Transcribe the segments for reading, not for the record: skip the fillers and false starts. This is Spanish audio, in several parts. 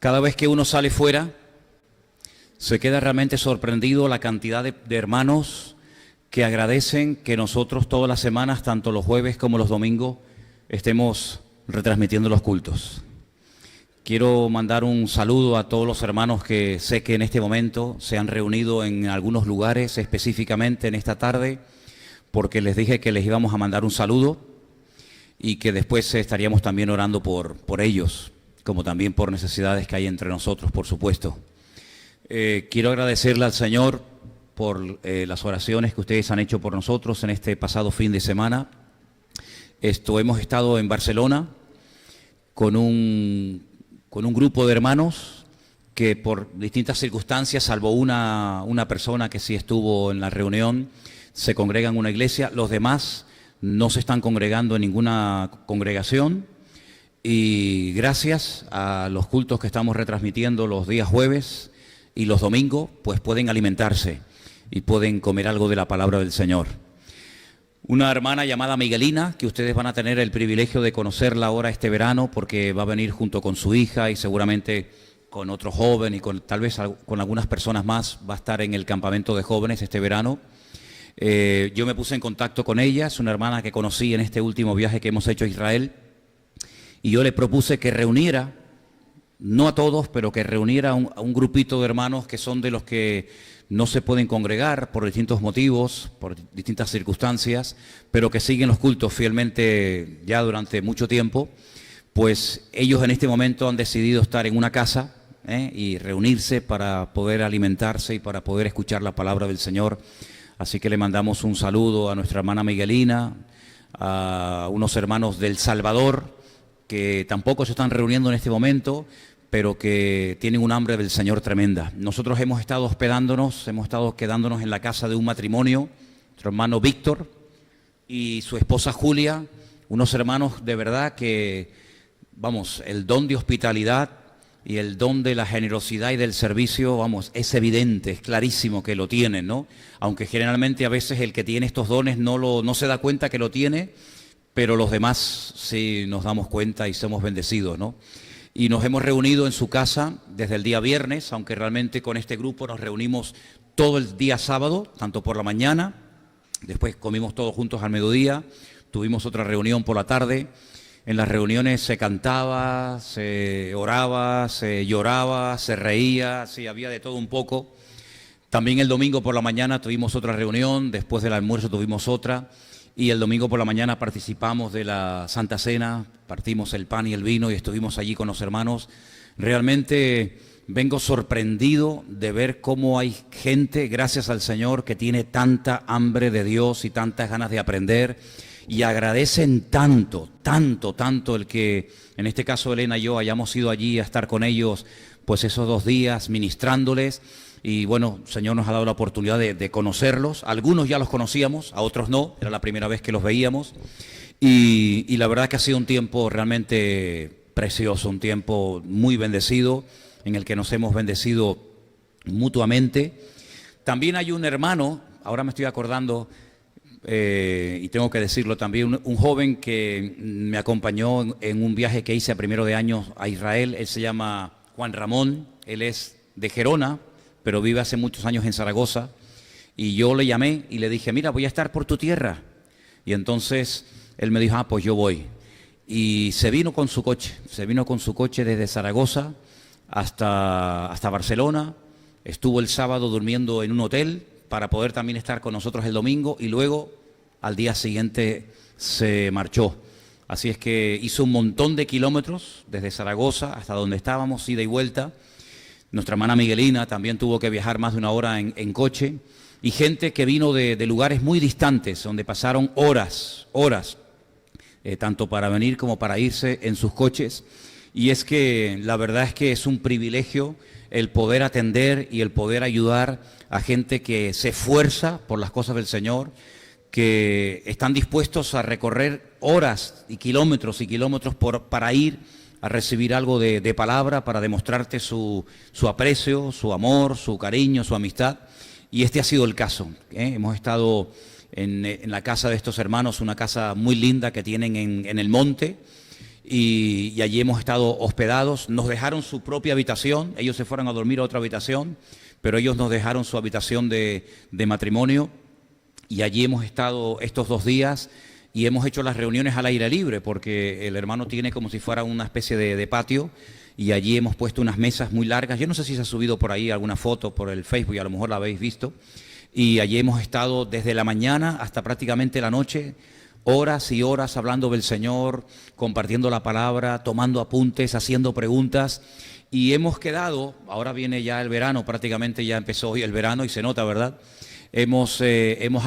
Cada vez que uno sale fuera, se queda realmente sorprendido la cantidad de hermanos que agradecen que nosotros todas las semanas, tanto los jueves como los domingos, estemos retransmitiendo los cultos. Quiero mandar un saludo a todos los hermanos que sé que en este momento se han reunido en algunos lugares, específicamente en esta tarde, porque les dije que les íbamos a mandar un saludo y que después estaríamos también orando por ellos, como también por necesidades que hay entre nosotros, por supuesto. Quiero agradecerle al Señor por las oraciones que ustedes han hecho por nosotros en este pasado fin de semana. Hemos estado en Barcelona con un grupo de hermanos que por distintas circunstancias, salvo una persona que sí estuvo en la reunión, se congrega en una iglesia. Los demás no se están congregando en ninguna congregación. Y gracias a los cultos que estamos retransmitiendo los días jueves y los domingos, pues pueden alimentarse y pueden comer algo de la palabra del Señor. Una hermana llamada Miguelina, que ustedes van a tener el privilegio de conocerla ahora este verano, porque va a venir junto con su hija y seguramente con otro joven y tal vez con algunas personas más, va a estar en el campamento de jóvenes este verano. Yo me puse en contacto con ella, es una hermana que conocí en este último viaje que hemos hecho a Israel. Y yo le propuse que reuniera, no a todos, pero que reuniera a un grupito de hermanos que son de los que no se pueden congregar por distintos motivos, por distintas circunstancias, pero que siguen los cultos fielmente ya durante mucho tiempo. Pues ellos en este momento han decidido estar en una casa y reunirse para poder alimentarse y para poder escuchar la palabra del Señor. Así que le mandamos un saludo a nuestra hermana Miguelina, a unos hermanos del Salvador, que tampoco se están reuniendo en este momento, pero que tienen un hambre del Señor tremenda. Nosotros hemos estado hospedándonos, hemos estado quedándonos en la casa de un matrimonio, nuestro hermano Víctor y su esposa Julia, unos hermanos de verdad que, vamos, el don de hospitalidad y el don de la generosidad y del servicio, vamos, es evidente, es clarísimo que lo tienen, ¿no? Aunque generalmente a veces el que tiene estos dones no se da cuenta que lo tiene, pero los demás sí nos damos cuenta y somos bendecidos, ¿no? Y nos hemos reunido en su casa desde el día viernes, aunque realmente con este grupo nos reunimos todo el día sábado, tanto por la mañana, después comimos todos juntos al mediodía, tuvimos otra reunión por la tarde. En las reuniones se cantaba, se oraba, se lloraba, se reía, sí, había de todo un poco. También el domingo por la mañana tuvimos otra reunión, después del almuerzo tuvimos otra. Y el domingo por la mañana participamos de la Santa Cena, partimos el pan y el vino y estuvimos allí con los hermanos. Realmente vengo sorprendido de ver cómo hay gente, gracias al Señor, que tiene tanta hambre de Dios y tantas ganas de aprender y agradecen tanto el que, en este caso Elena y yo, hayamos ido allí a estar con ellos pues esos 2 días ministrándoles. Y bueno, el Señor nos ha dado la oportunidad de conocerlos. Algunos ya los conocíamos, a otros no, era la primera vez que los veíamos. Y la verdad que ha sido un tiempo realmente precioso, un tiempo muy bendecido, en el que nos hemos bendecido mutuamente. También hay un hermano, ahora me estoy acordando, y tengo que decirlo también, un joven que me acompañó en un viaje que hice a primero de año a Israel. Él se llama Juan Ramón, él es de Gerona, pero vive hace muchos años en Zaragoza, y yo le llamé y le dije, mira, voy a estar por tu tierra. Y entonces él me dijo, pues yo voy. Y se vino con su coche desde Zaragoza hasta Barcelona, estuvo el sábado durmiendo en un hotel para poder también estar con nosotros el domingo, y luego al día siguiente se marchó. Así es que hizo un montón de kilómetros desde Zaragoza hasta donde estábamos, ida y vuelta. Nuestra hermana Miguelina también tuvo que viajar más de 1 hora en coche, y gente que vino de lugares muy distantes, donde pasaron horas, tanto para venir como para irse en sus coches. Y es que la verdad es que es un privilegio el poder atender y el poder ayudar a gente que se esfuerza por las cosas del Señor, que están dispuestos a recorrer horas y kilómetros para ir a recibir algo de palabra, para demostrarte su aprecio, su amor, su cariño, su amistad. Y este ha sido el caso. Hemos estado en la casa de estos hermanos, una casa muy linda que tienen en el monte, y allí hemos estado hospedados. Nos dejaron su propia habitación, ellos se fueron a dormir a otra habitación, pero ellos nos dejaron su habitación de matrimonio y allí hemos estado estos 2 días y hemos hecho las reuniones al aire libre porque el hermano tiene como si fuera una especie de patio y allí hemos puesto unas mesas muy largas. Yo no sé si se ha subido por ahí alguna foto por el Facebook y a lo mejor la habéis visto. Y allí hemos estado desde la mañana hasta prácticamente la noche, horas y horas hablando del Señor, compartiendo la palabra, tomando apuntes, haciendo preguntas. Y hemos quedado, ahora viene ya el verano, prácticamente ya empezó hoy el verano y se nota, ¿verdad? Hemos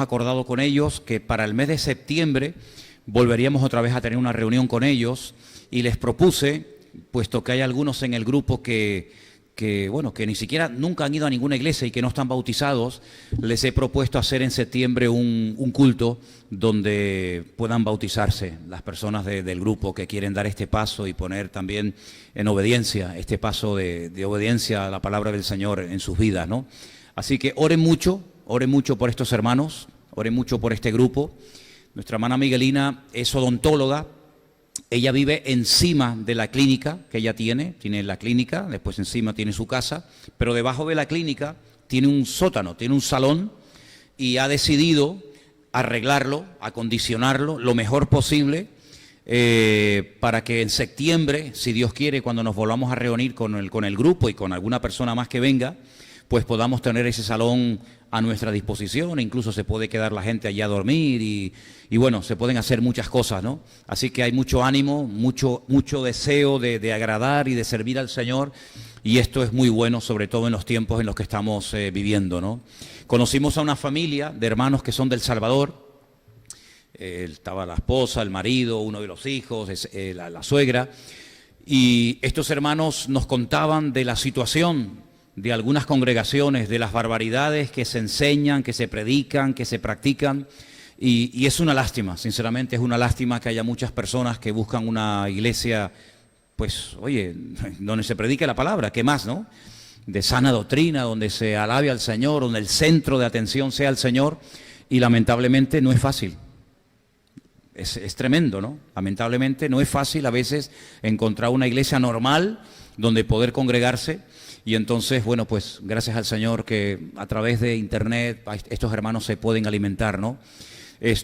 acordado con ellos que para el mes de septiembre volveríamos otra vez a tener una reunión con ellos y les propuse, puesto que hay algunos en el grupo que ni siquiera nunca han ido a ninguna iglesia y que no están bautizados, les he propuesto hacer en septiembre un culto donde puedan bautizarse las personas del grupo que quieren dar este paso y poner también en obediencia, este paso de obediencia a la palabra del Señor en sus vidas, ¿no? Así que oren mucho por estos hermanos, oren mucho por este grupo. Nuestra hermana Miguelina es odontóloga. Ella vive encima de la clínica que ella tiene la clínica, después encima tiene su casa, pero debajo de la clínica tiene un sótano, tiene un salón y ha decidido arreglarlo, acondicionarlo lo mejor posible para que en septiembre, si Dios quiere, cuando nos volvamos a reunir con el grupo y con alguna persona más que venga, pues podamos tener ese salón a nuestra disposición, incluso se puede quedar la gente allí a dormir y bueno, se pueden hacer muchas cosas, ¿no? Así que hay mucho ánimo, mucho deseo de agradar y de servir al Señor y esto es muy bueno, sobre todo en los tiempos en los que estamos viviendo, ¿no? Conocimos a una familia de hermanos que son del Salvador, estaba la esposa, el marido, uno de los hijos, la suegra, y estos hermanos nos contaban de la situación de algunas congregaciones, de las barbaridades que se enseñan, que se predican, que se practican, y es una lástima, sinceramente es una lástima que haya muchas personas que buscan una iglesia, pues, oye, donde se predique la palabra, ¿qué más, no? De sana doctrina, donde se alabe al Señor, donde el centro de atención sea el Señor, y lamentablemente no es fácil. Es tremendo, ¿no? Lamentablemente no es fácil a veces encontrar una iglesia normal donde poder congregarse. Y entonces, bueno, pues gracias al Señor que a través de internet estos hermanos se pueden alimentar, ¿no?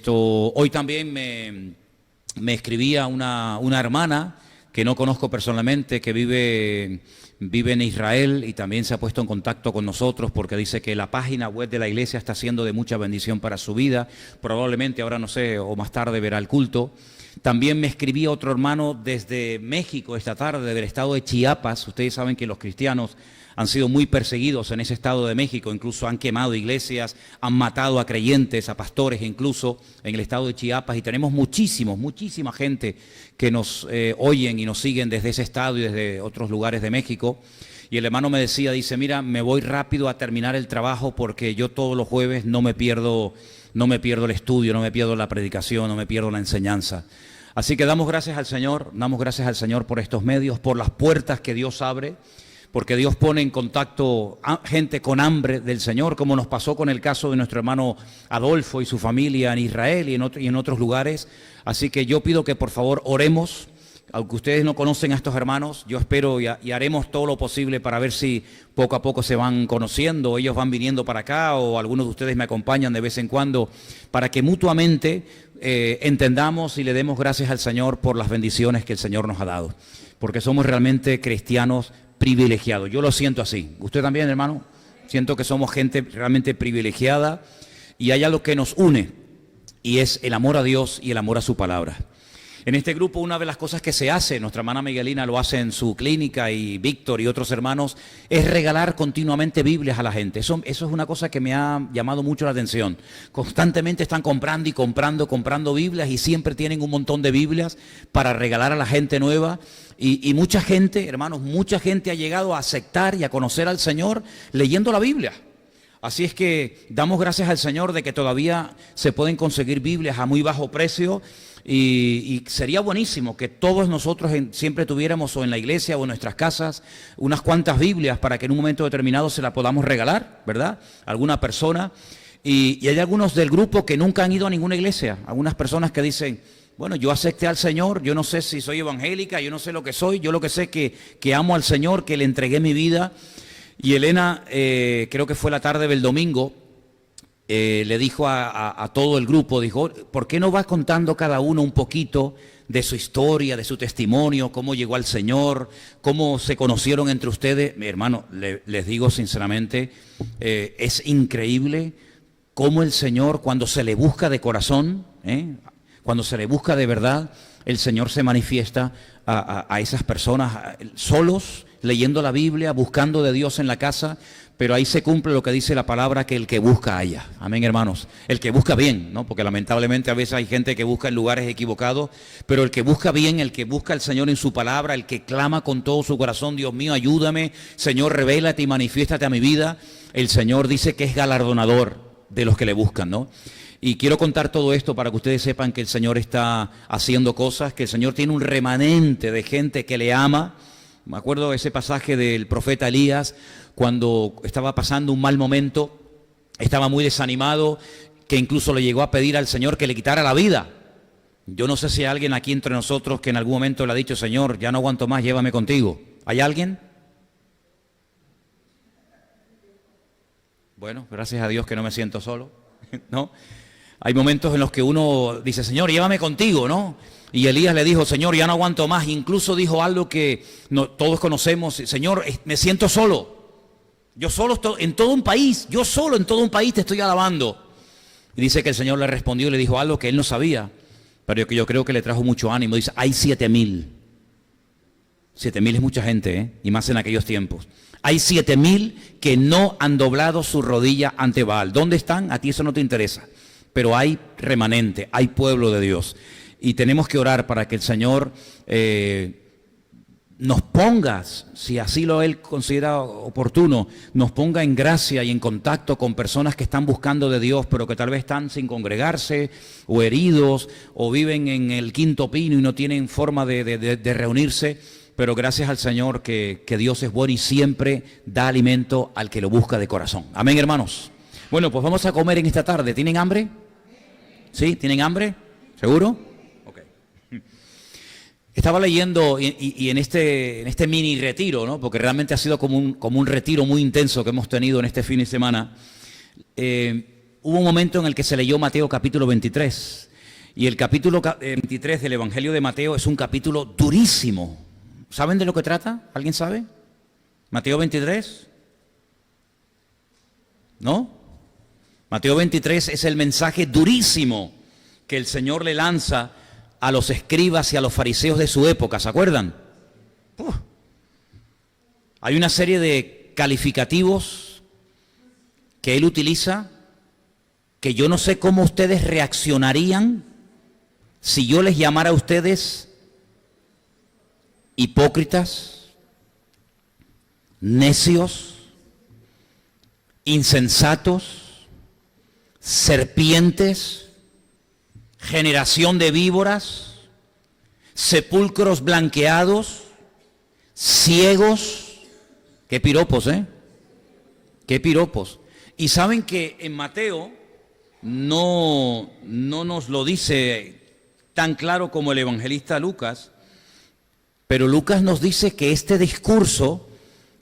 Hoy también me escribía una hermana que no conozco personalmente, que vive en Israel y también se ha puesto en contacto con nosotros porque dice que la página web de la iglesia está siendo de mucha bendición para su vida. Probablemente ahora, no sé, o más tarde verá el culto. También me escribía otro hermano desde México esta tarde, del estado de Chiapas. Ustedes saben que los cristianos han sido muy perseguidos en ese estado de México, incluso han quemado iglesias, han matado a creyentes, a pastores incluso en el estado de Chiapas y tenemos muchísima gente que nos oyen y nos siguen desde ese estado y desde otros lugares de México. Y el hermano me decía, dice, mira, me voy rápido a terminar el trabajo porque yo todos los jueves no me pierdo el estudio, no me pierdo la predicación, no me pierdo la enseñanza. Así que damos gracias al Señor por estos medios, por las puertas que Dios abre, porque Dios pone en contacto a gente con hambre del Señor, como nos pasó con el caso de nuestro hermano Adolfo y su familia en Israel y en otros lugares. Así que yo pido que por favor oremos. Aunque ustedes no conocen a estos hermanos, yo espero y haremos todo lo posible para ver si poco a poco se van conociendo, ellos van viniendo para acá o algunos de ustedes me acompañan de vez en cuando, para que mutuamente entendamos y le demos gracias al Señor por las bendiciones que el Señor nos ha dado, porque somos realmente cristianos privilegiados. Yo lo siento así. ¿Usted también, hermano? Siento que somos gente realmente privilegiada y hay algo que nos une y es el amor a Dios y el amor a su palabra. En este grupo una de las cosas que se hace, nuestra hermana Miguelina lo hace en su clínica y Víctor y otros hermanos, es regalar continuamente Biblias a la gente. Eso es una cosa que me ha llamado mucho la atención. Constantemente están comprando y comprando Biblias y siempre tienen un montón de Biblias para regalar a la gente nueva. Y mucha gente, hermanos, mucha gente ha llegado a aceptar y a conocer al Señor leyendo la Biblia. Así es que damos gracias al Señor de que todavía se pueden conseguir Biblias a muy bajo precio. Y sería buenísimo que todos nosotros siempre tuviéramos o en la iglesia o en nuestras casas unas cuantas Biblias para que en un momento determinado se las podamos regalar, ¿verdad? A alguna persona. Y hay algunos del grupo que nunca han ido a ninguna iglesia. Algunas personas que dicen, Bueno, yo acepté al Señor, yo no sé si soy evangélica, yo no sé lo que soy, yo lo que sé es que amo al Señor, que le entregué mi vida. Y Elena, creo que fue la tarde del domingo, le dijo a todo el grupo, dijo, ¿por qué no va contando cada uno un poquito de su historia, de su testimonio, cómo llegó al Señor, cómo se conocieron entre ustedes? Mi hermano, les digo sinceramente, es increíble cómo el Señor, cuando se le busca de corazón, cuando se le busca de verdad, el Señor se manifiesta a esas personas solos, leyendo la Biblia, buscando de Dios en la casa, pero ahí se cumple lo que dice la palabra, que el que busca halla. Amén, hermanos. El que busca bien, ¿no? Porque lamentablemente a veces hay gente que busca en lugares equivocados, pero el que busca bien, el que busca al Señor en su palabra, el que clama con todo su corazón, Dios mío, ayúdame, Señor, revélate y manifiéstate a mi vida, el Señor dice que es galardonador de los que le buscan, ¿no? Y quiero contar todo esto para que ustedes sepan que el Señor está haciendo cosas, que el Señor tiene un remanente de gente que le ama. Me acuerdo de ese pasaje del profeta Elías, cuando estaba pasando un mal momento, estaba muy desanimado, que incluso le llegó a pedir al Señor que le quitara la vida. Yo no sé si hay alguien aquí entre nosotros que en algún momento le ha dicho, Señor, ya no aguanto más, llévame contigo. ¿Hay alguien? Bueno, gracias a Dios que no me siento solo, ¿no? Hay momentos en los que uno dice, Señor, llévame contigo, ¿no? Y Elías le dijo, Señor, ya no aguanto más. Incluso dijo algo que todos conocemos, Señor, me siento solo. Yo solo estoy en todo un país, yo solo en todo un país te estoy alabando. Y dice que el Señor le respondió y le dijo algo que él no sabía, pero que yo creo que le trajo mucho ánimo. Dice, hay 7,000. 7,000 es mucha gente, ¿eh? Y más en aquellos tiempos. Hay 7,000 que no han doblado su rodilla ante Baal. ¿Dónde están? A ti eso no te interesa. Pero hay remanente, hay pueblo de Dios. Y tenemos que orar para que el Señor nos ponga, si así lo Él considera oportuno, nos ponga en gracia y en contacto con personas que están buscando de Dios, pero que tal vez están sin congregarse, o heridos, o viven en el quinto pino y no tienen forma de reunirse. Pero gracias al Señor que Dios es bueno y siempre da alimento al que lo busca de corazón. Amén, hermanos. Bueno, pues vamos a comer en esta tarde. ¿Tienen hambre? ¿Sí? ¿Tienen hambre? ¿Seguro? Okay. Estaba leyendo y en este mini retiro, ¿no? Porque realmente ha sido como un retiro muy intenso que hemos tenido en este fin de semana. Hubo un momento en el que se leyó Mateo capítulo 23. Y el capítulo 23 del Evangelio de Mateo es un capítulo durísimo. ¿Saben de lo que trata? ¿Alguien sabe? ¿Mateo 23? ¿No? Mateo 23 es el mensaje durísimo que el Señor le lanza a los escribas y a los fariseos de su época, ¿se acuerdan? Hay una serie de calificativos que él utiliza que yo no sé cómo ustedes reaccionarían si yo les llamara a ustedes hipócritas, necios, insensatos, serpientes, generación de víboras, sepulcros blanqueados, ciegos. Qué piropos, ¿eh? Qué piropos. Y saben que en Mateo no nos lo dice tan claro como el evangelista Lucas, pero Lucas nos dice que este discurso,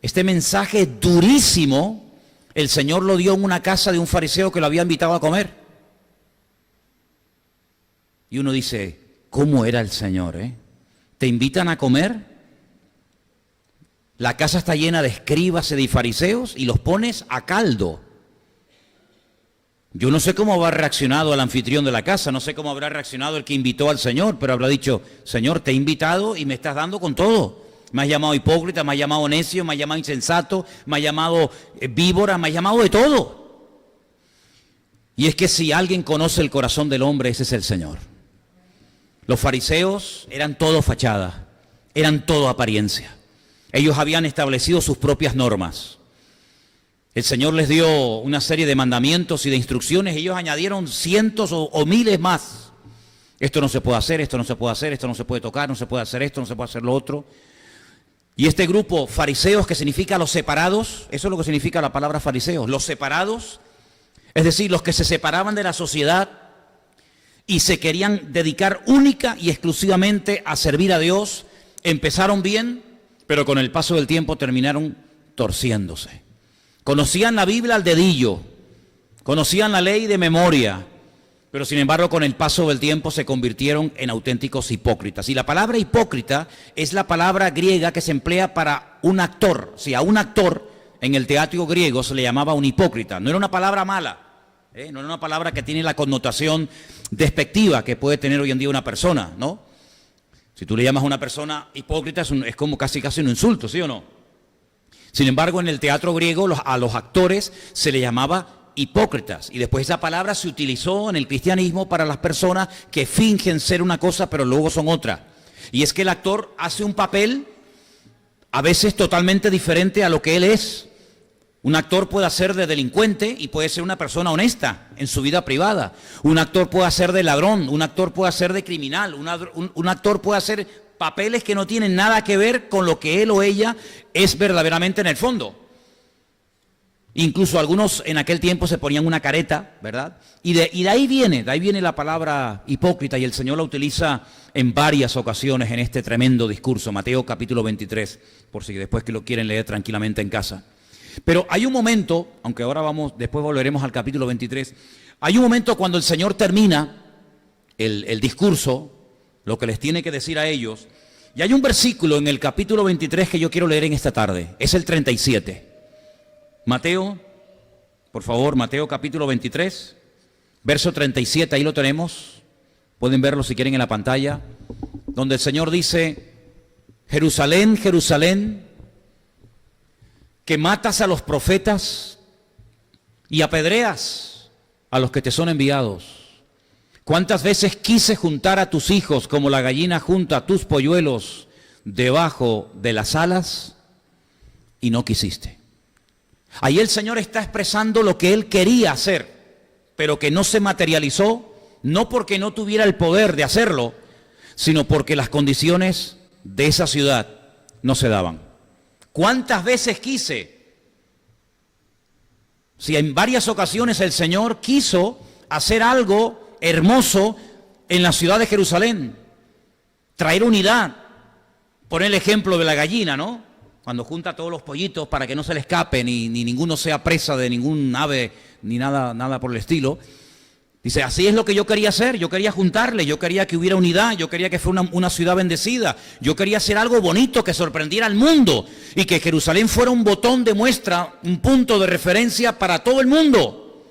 este mensaje durísimo, el Señor lo dio en una casa de un fariseo que lo había invitado a comer. Y uno dice, ¿cómo era el Señor, eh? ¿Te invitan a comer? La casa está llena de escribas y de fariseos y los pones a caldo. Yo no sé cómo habrá reaccionado el anfitrión de la casa, no sé cómo habrá reaccionado el que invitó al Señor, pero habrá dicho, Señor, te he invitado y me estás dando con todo. Me has llamado hipócrita, me has llamado necio, me has llamado insensato, me has llamado víbora, me has llamado de todo. Y es que si alguien conoce el corazón del hombre, ese es el Señor. Los fariseos eran todo fachada, eran todo apariencia. Ellos habían establecido sus propias normas. El Señor les dio una serie de mandamientos y de instrucciones, y ellos añadieron cientos o miles más. Esto no se puede hacer, esto no se puede hacer, esto no se puede tocar, no se puede hacer esto, no se puede hacer lo otro. Y este grupo, fariseos, que significa los separados, eso es lo que significa la palabra fariseos, los separados, es decir, los que se separaban de la sociedad y se querían dedicar única y exclusivamente a servir a Dios. Empezaron bien, pero con el paso del tiempo terminaron torciéndose. Conocían la Biblia al dedillo, conocían la ley de memoria, pero sin embargo con el paso del tiempo se convirtieron en auténticos hipócritas. Y la palabra hipócrita es la palabra griega que se emplea para un actor. Si a un actor en el teatro griego se le llamaba un hipócrita, no era una palabra mala, no era una palabra que tiene la connotación despectiva que puede tener hoy en día una persona, ¿no? Si tú le llamas a una persona hipócrita es como casi un insulto, ¿sí o no? Sin embargo, en el teatro griego a los actores se le llamaba hipócritas, y después esa palabra se utilizó en el cristianismo para las personas que fingen ser una cosa pero luego son otra. Y es que el actor hace un papel a veces totalmente diferente a lo que él es. Un actor puede hacer de delincuente y puede ser una persona honesta en su vida privada. Un actor puede hacer de ladrón, un actor puede hacer de criminal, un actor puede hacer papeles que no tienen nada que ver con lo que él o ella es verdaderamente en el fondo. Incluso algunos en aquel tiempo se ponían una careta, ¿verdad? Y de ahí viene la palabra hipócrita, y el Señor la utiliza en varias ocasiones en este tremendo discurso, Mateo capítulo 23, por si después que lo quieren leer tranquilamente en casa. Pero hay un momento, aunque ahora después volveremos al capítulo 23, hay un momento cuando el Señor termina el discurso, lo que les tiene que decir a ellos, y hay un versículo en el capítulo 23 que yo quiero leer en esta tarde, es el 37. Mateo, por favor, Mateo capítulo 23, verso 37, ahí lo tenemos, pueden verlo si quieren en la pantalla, donde el Señor dice: Jerusalén, Jerusalén, que matas a los profetas y apedreas a los que te son enviados. ¿Cuántas veces quise juntar a tus hijos como la gallina junta a tus polluelos debajo de las alas y no quisiste? Ahí el Señor está expresando lo que Él quería hacer, pero que no se materializó, no porque no tuviera el poder de hacerlo, sino porque las condiciones de esa ciudad no se daban. ¿Cuántas veces quise? Si en varias ocasiones el Señor quiso hacer algo hermoso en la ciudad de Jerusalén, traer unidad, poner el ejemplo de la gallina, ¿no? Cuando junta a todos los pollitos para que no se le escape, ni ninguno sea presa de ningún ave, ni nada por el estilo. Dice, así es lo que yo quería hacer, yo quería juntarle, yo quería que hubiera unidad, yo quería que fuera una ciudad bendecida, yo quería hacer algo bonito que sorprendiera al mundo y que Jerusalén fuera un botón de muestra, un punto de referencia para todo el mundo.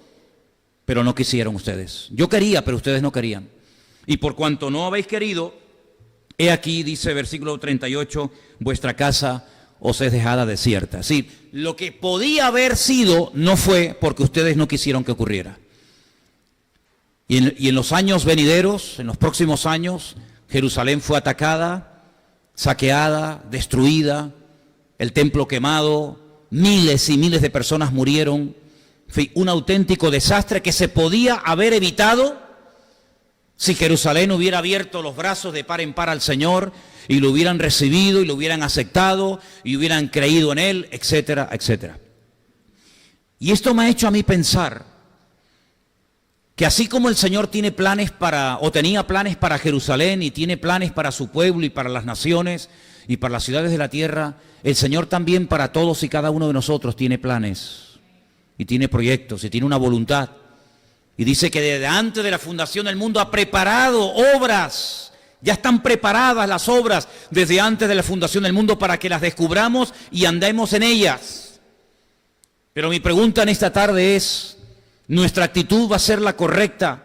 Pero no quisieron ustedes. Yo quería, pero ustedes no querían. Y por cuanto no habéis querido, he aquí, dice versículo 38, vuestra casa os es dejada desierta. Sí, lo que podía haber sido no fue porque ustedes no quisieron que ocurriera. Y en los años venideros, en los próximos años, Jerusalén fue atacada, saqueada, destruida, el templo quemado, miles y miles de personas murieron. En fin, un auténtico desastre que se podía haber evitado si Jerusalén hubiera abierto los brazos de par en par al Señor y lo hubieran recibido y lo hubieran aceptado y hubieran creído en Él, etcétera, etcétera. Y esto me ha hecho a mí pensar que así como el Señor tiene planes tenía planes para Jerusalén y tiene planes para su pueblo y para las naciones y para las ciudades de la tierra, el Señor también para todos y cada uno de nosotros tiene planes y tiene proyectos y tiene una voluntad. Y dice que desde antes de la fundación del mundo ha preparado obras, ya están preparadas las obras desde antes de la fundación del mundo para que las descubramos y andemos en ellas. Pero mi pregunta en esta tarde es, ¿nuestra actitud va a ser la correcta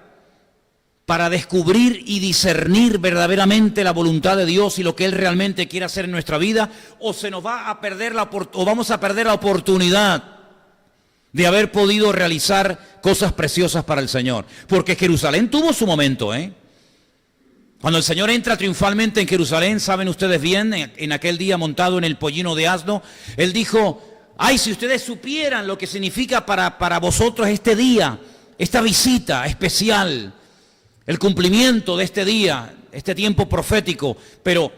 para descubrir y discernir verdaderamente la voluntad de Dios y lo que Él realmente quiere hacer en nuestra vida? ¿O se nos va a perder vamos a perder la oportunidad de haber podido realizar cosas preciosas para el Señor? Porque Jerusalén tuvo su momento, Cuando el Señor entra triunfalmente en Jerusalén, saben ustedes bien, en aquel día montado en el pollino de asno, Él dijo: ay, si ustedes supieran lo que significa para vosotros este día, esta visita especial, el cumplimiento de este día, este tiempo profético. Pero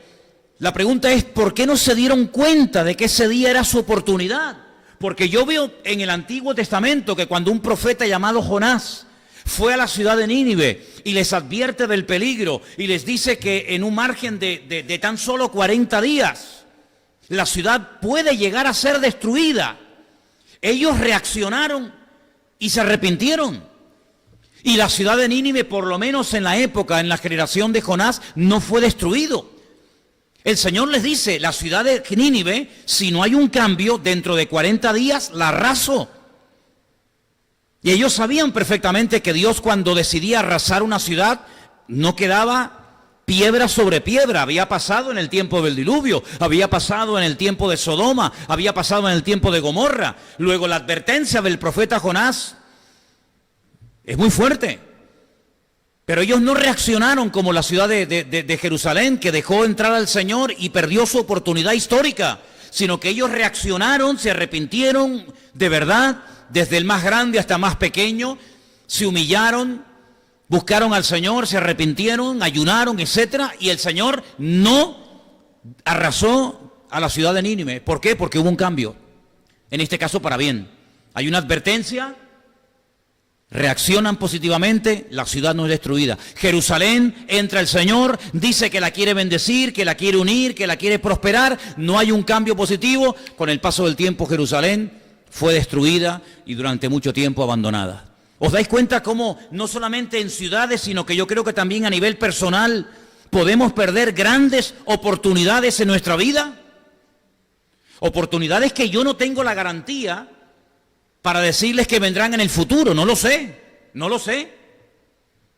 la pregunta es, ¿por qué no se dieron cuenta de que ese día era su oportunidad? Porque yo veo en el Antiguo Testamento que cuando un profeta llamado Jonás fue a la ciudad de Nínive y les advierte del peligro y les dice que en un margen de tan solo 40 días la ciudad puede llegar a ser destruida. Ellos reaccionaron y se arrepintieron. Y la ciudad de Nínive, por lo menos en la época, en la generación de Jonás, no fue destruido. El Señor les dice, la ciudad de Nínive, si no hay un cambio, dentro de 40 días la arraso. Y ellos sabían perfectamente que Dios, cuando decidía arrasar una ciudad, no quedaba piedra sobre piedra. Había pasado en el tiempo del diluvio, había pasado en el tiempo de Sodoma, había pasado en el tiempo de Gomorra. Luego la advertencia del profeta Jonás es muy fuerte. Pero ellos no reaccionaron como la ciudad de Jerusalén, que dejó entrar al Señor y perdió su oportunidad histórica, sino que ellos reaccionaron, se arrepintieron de verdad, desde el más grande hasta el más pequeño, se humillaron, buscaron al Señor, se arrepintieron, ayunaron, etcétera, y el Señor no arrasó a la ciudad de Nínive. ¿Por qué? Porque hubo un cambio, en este caso para bien. Hay una advertencia, reaccionan positivamente, la ciudad no es destruida. Jerusalén, entra el Señor, dice que la quiere bendecir, que la quiere unir, que la quiere prosperar, no hay un cambio positivo. Con el paso del tiempo Jerusalén fue destruida y durante mucho tiempo abandonada. ¿Os dais cuenta cómo no solamente en ciudades, sino que yo creo que también a nivel personal podemos perder grandes oportunidades en nuestra vida? Oportunidades que yo no tengo la garantía para decirles que vendrán en el futuro. No lo sé.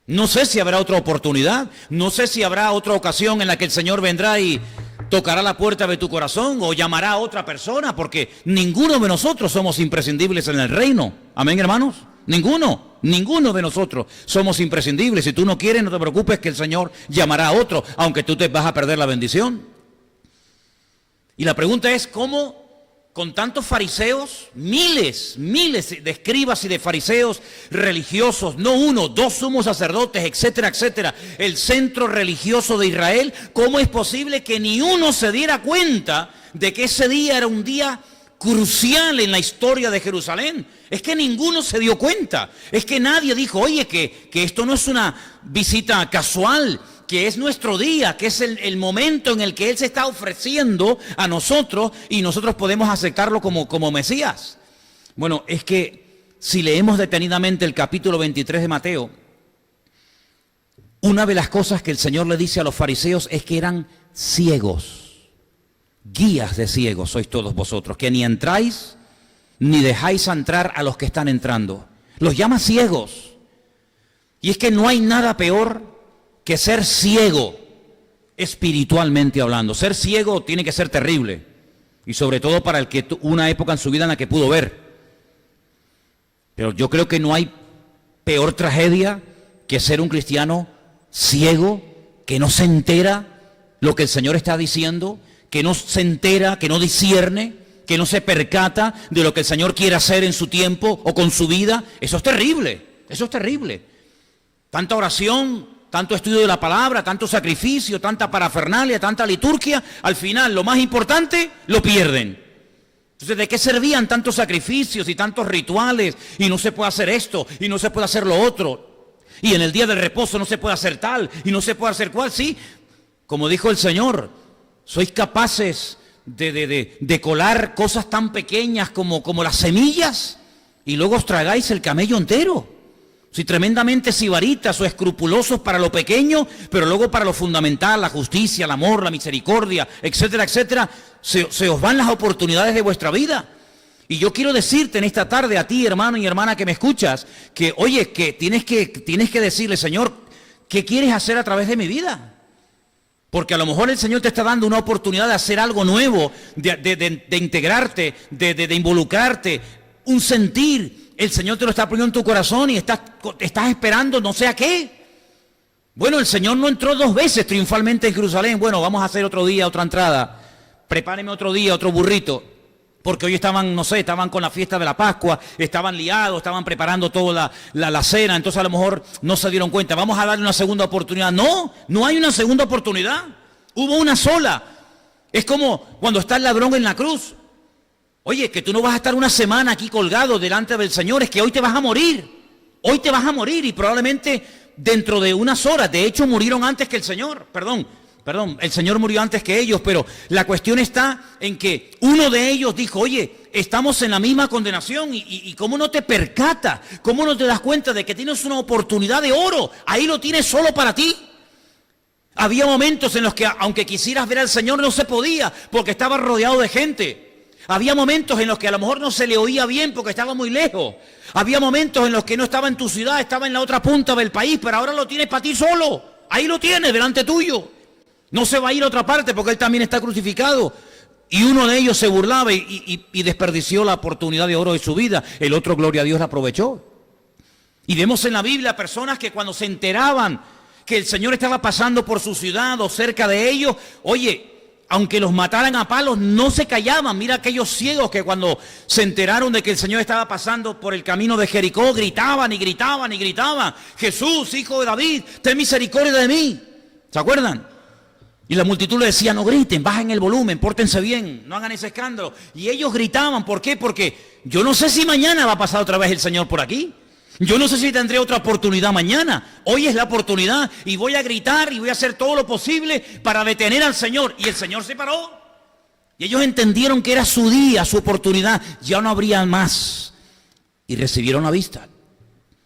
No sé si habrá otra oportunidad. No sé si habrá otra ocasión en la que el Señor vendrá y tocará la puerta de tu corazón o llamará a otra persona, porque ninguno de nosotros somos imprescindibles en el reino. Amén, hermanos. Ninguno de nosotros somos imprescindibles. Si tú no quieres, no te preocupes, que el Señor llamará a otro, aunque tú te vas a perder la bendición. Y la pregunta es, ¿cómo con tantos fariseos, miles de escribas y de fariseos religiosos, no uno, dos sumos sacerdotes, etcétera, etcétera, el centro religioso de Israel, cómo es posible que ni uno se diera cuenta de que ese día era un día crucial en la historia de Jerusalén? Es que ninguno se dio cuenta, es que nadie dijo, oye, que esto no es una visita casual, que es nuestro día, que es el momento en el que Él se está ofreciendo a nosotros y nosotros podemos aceptarlo como Mesías. Bueno, es que si leemos detenidamente el capítulo 23 de Mateo, una de las cosas que el Señor le dice a los fariseos es que eran ciegos. Guías de ciegos sois todos vosotros, que ni entráis ni dejáis entrar a los que están entrando. Los llama ciegos. Y es que no hay nada peor que ser ciego, espiritualmente hablando. Ser ciego tiene que ser terrible. Y sobre todo para el que una época en su vida en la que pudo ver. Pero yo creo que no hay peor tragedia que ser un cristiano ciego, que no se entera lo que el Señor está diciendo, que no se entera, que no discierne, que no se percata de lo que el Señor quiere hacer en su tiempo o con su vida. Eso es terrible, eso es terrible. Tanta oración, tanto estudio de la palabra, tanto sacrificio, tanta parafernalia, tanta liturgia, al final lo más importante lo pierden. Entonces, ¿de qué servían tantos sacrificios y tantos rituales? Y no se puede hacer esto, y no se puede hacer lo otro. Y en el día del reposo no se puede hacer tal, y no se puede hacer cual. Sí, como dijo el Señor, sois capaces de colar cosas tan pequeñas como las semillas, y luego os tragáis el camello entero. Si tremendamente sibaritas o escrupulosos para lo pequeño, pero luego para lo fundamental, la justicia, el amor, la misericordia, etcétera, etcétera, se os van las oportunidades de vuestra vida. Y yo quiero decirte en esta tarde a ti, hermano y hermana que me escuchas, que oye, que tienes que decirle, Señor, ¿qué quieres hacer a través de mi vida? Porque a lo mejor el Señor te está dando una oportunidad de hacer algo nuevo, de integrarte, de involucrarte, un sentir. El Señor te lo está poniendo en tu corazón y estás esperando no sé a qué. Bueno, el Señor no entró 2 veces triunfalmente en Jerusalén. Bueno, vamos a hacer otro día, otra entrada. Prepárenme otro día, otro burrito. Porque hoy estaban, no sé, estaban con la fiesta de la Pascua, estaban liados, estaban preparando toda la cena. Entonces a lo mejor no se dieron cuenta. Vamos a darle una segunda oportunidad. No, no hay una segunda oportunidad. Hubo una sola. Es como cuando está el ladrón en la cruz. Oye, que tú no vas a estar una semana aquí colgado delante del Señor, es que hoy te vas a morir. Hoy te vas a morir y probablemente dentro de unas horas. De hecho, murieron antes que el Señor. Perdón, el Señor murió antes que ellos, pero la cuestión está en que uno de ellos dijo, oye, estamos en la misma condenación y ¿cómo no te percatas? ¿Cómo no te das cuenta de que tienes una oportunidad de oro? Ahí lo tienes solo para ti. Había momentos en los que, aunque quisieras ver al Señor, no se podía porque estaba rodeado de gente. Había momentos en los que a lo mejor no se le oía bien porque estaba muy lejos. Había momentos en los que no estaba en tu ciudad, estaba en la otra punta del país, pero ahora lo tienes para ti solo. Ahí lo tienes, delante tuyo. No se va a ir a otra parte porque él también está crucificado. Y uno de ellos se burlaba y desperdició la oportunidad de oro de su vida. El otro, gloria a Dios, la aprovechó. Y vemos en la Biblia personas que cuando se enteraban que el Señor estaba pasando por su ciudad o cerca de ellos, oye, aunque los mataran a palos, no se callaban. Mira aquellos ciegos que cuando se enteraron de que el Señor estaba pasando por el camino de Jericó, gritaban y gritaban y gritaban, Jesús, hijo de David, ten misericordia de mí. ¿Se acuerdan? Y la multitud le decía, no griten, bajen el volumen, pórtense bien, no hagan ese escándalo. Y ellos gritaban, ¿por qué? Porque yo no sé si mañana va a pasar otra vez el Señor por aquí. Yo no sé si tendré otra oportunidad mañana. Hoy es la oportunidad y voy a gritar y voy a hacer todo lo posible para detener al Señor. Y el Señor se paró. Y ellos entendieron que era su día, su oportunidad. Ya no habría más. Y recibieron la vista.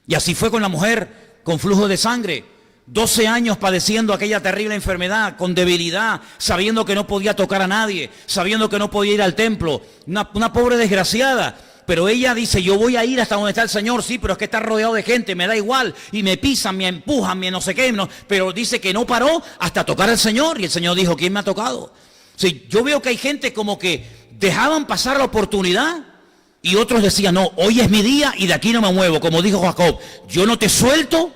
Y así fue con la mujer con flujo de sangre. 12 años padeciendo aquella terrible enfermedad, con debilidad, sabiendo que no podía tocar a nadie, sabiendo que no podía ir al templo. Una pobre desgraciada. Pero ella dice, yo voy a ir hasta donde está el Señor, sí, pero es que está rodeado de gente, me da igual, y me pisan, me empujan, me no sé qué, no, pero dice que no paró hasta tocar al Señor, y el Señor dijo, ¿quién me ha tocado? Sí, yo veo que hay gente como que dejaban pasar la oportunidad, y otros decían, no, hoy es mi día, y de aquí no me muevo, como dijo Jacob, yo no te suelto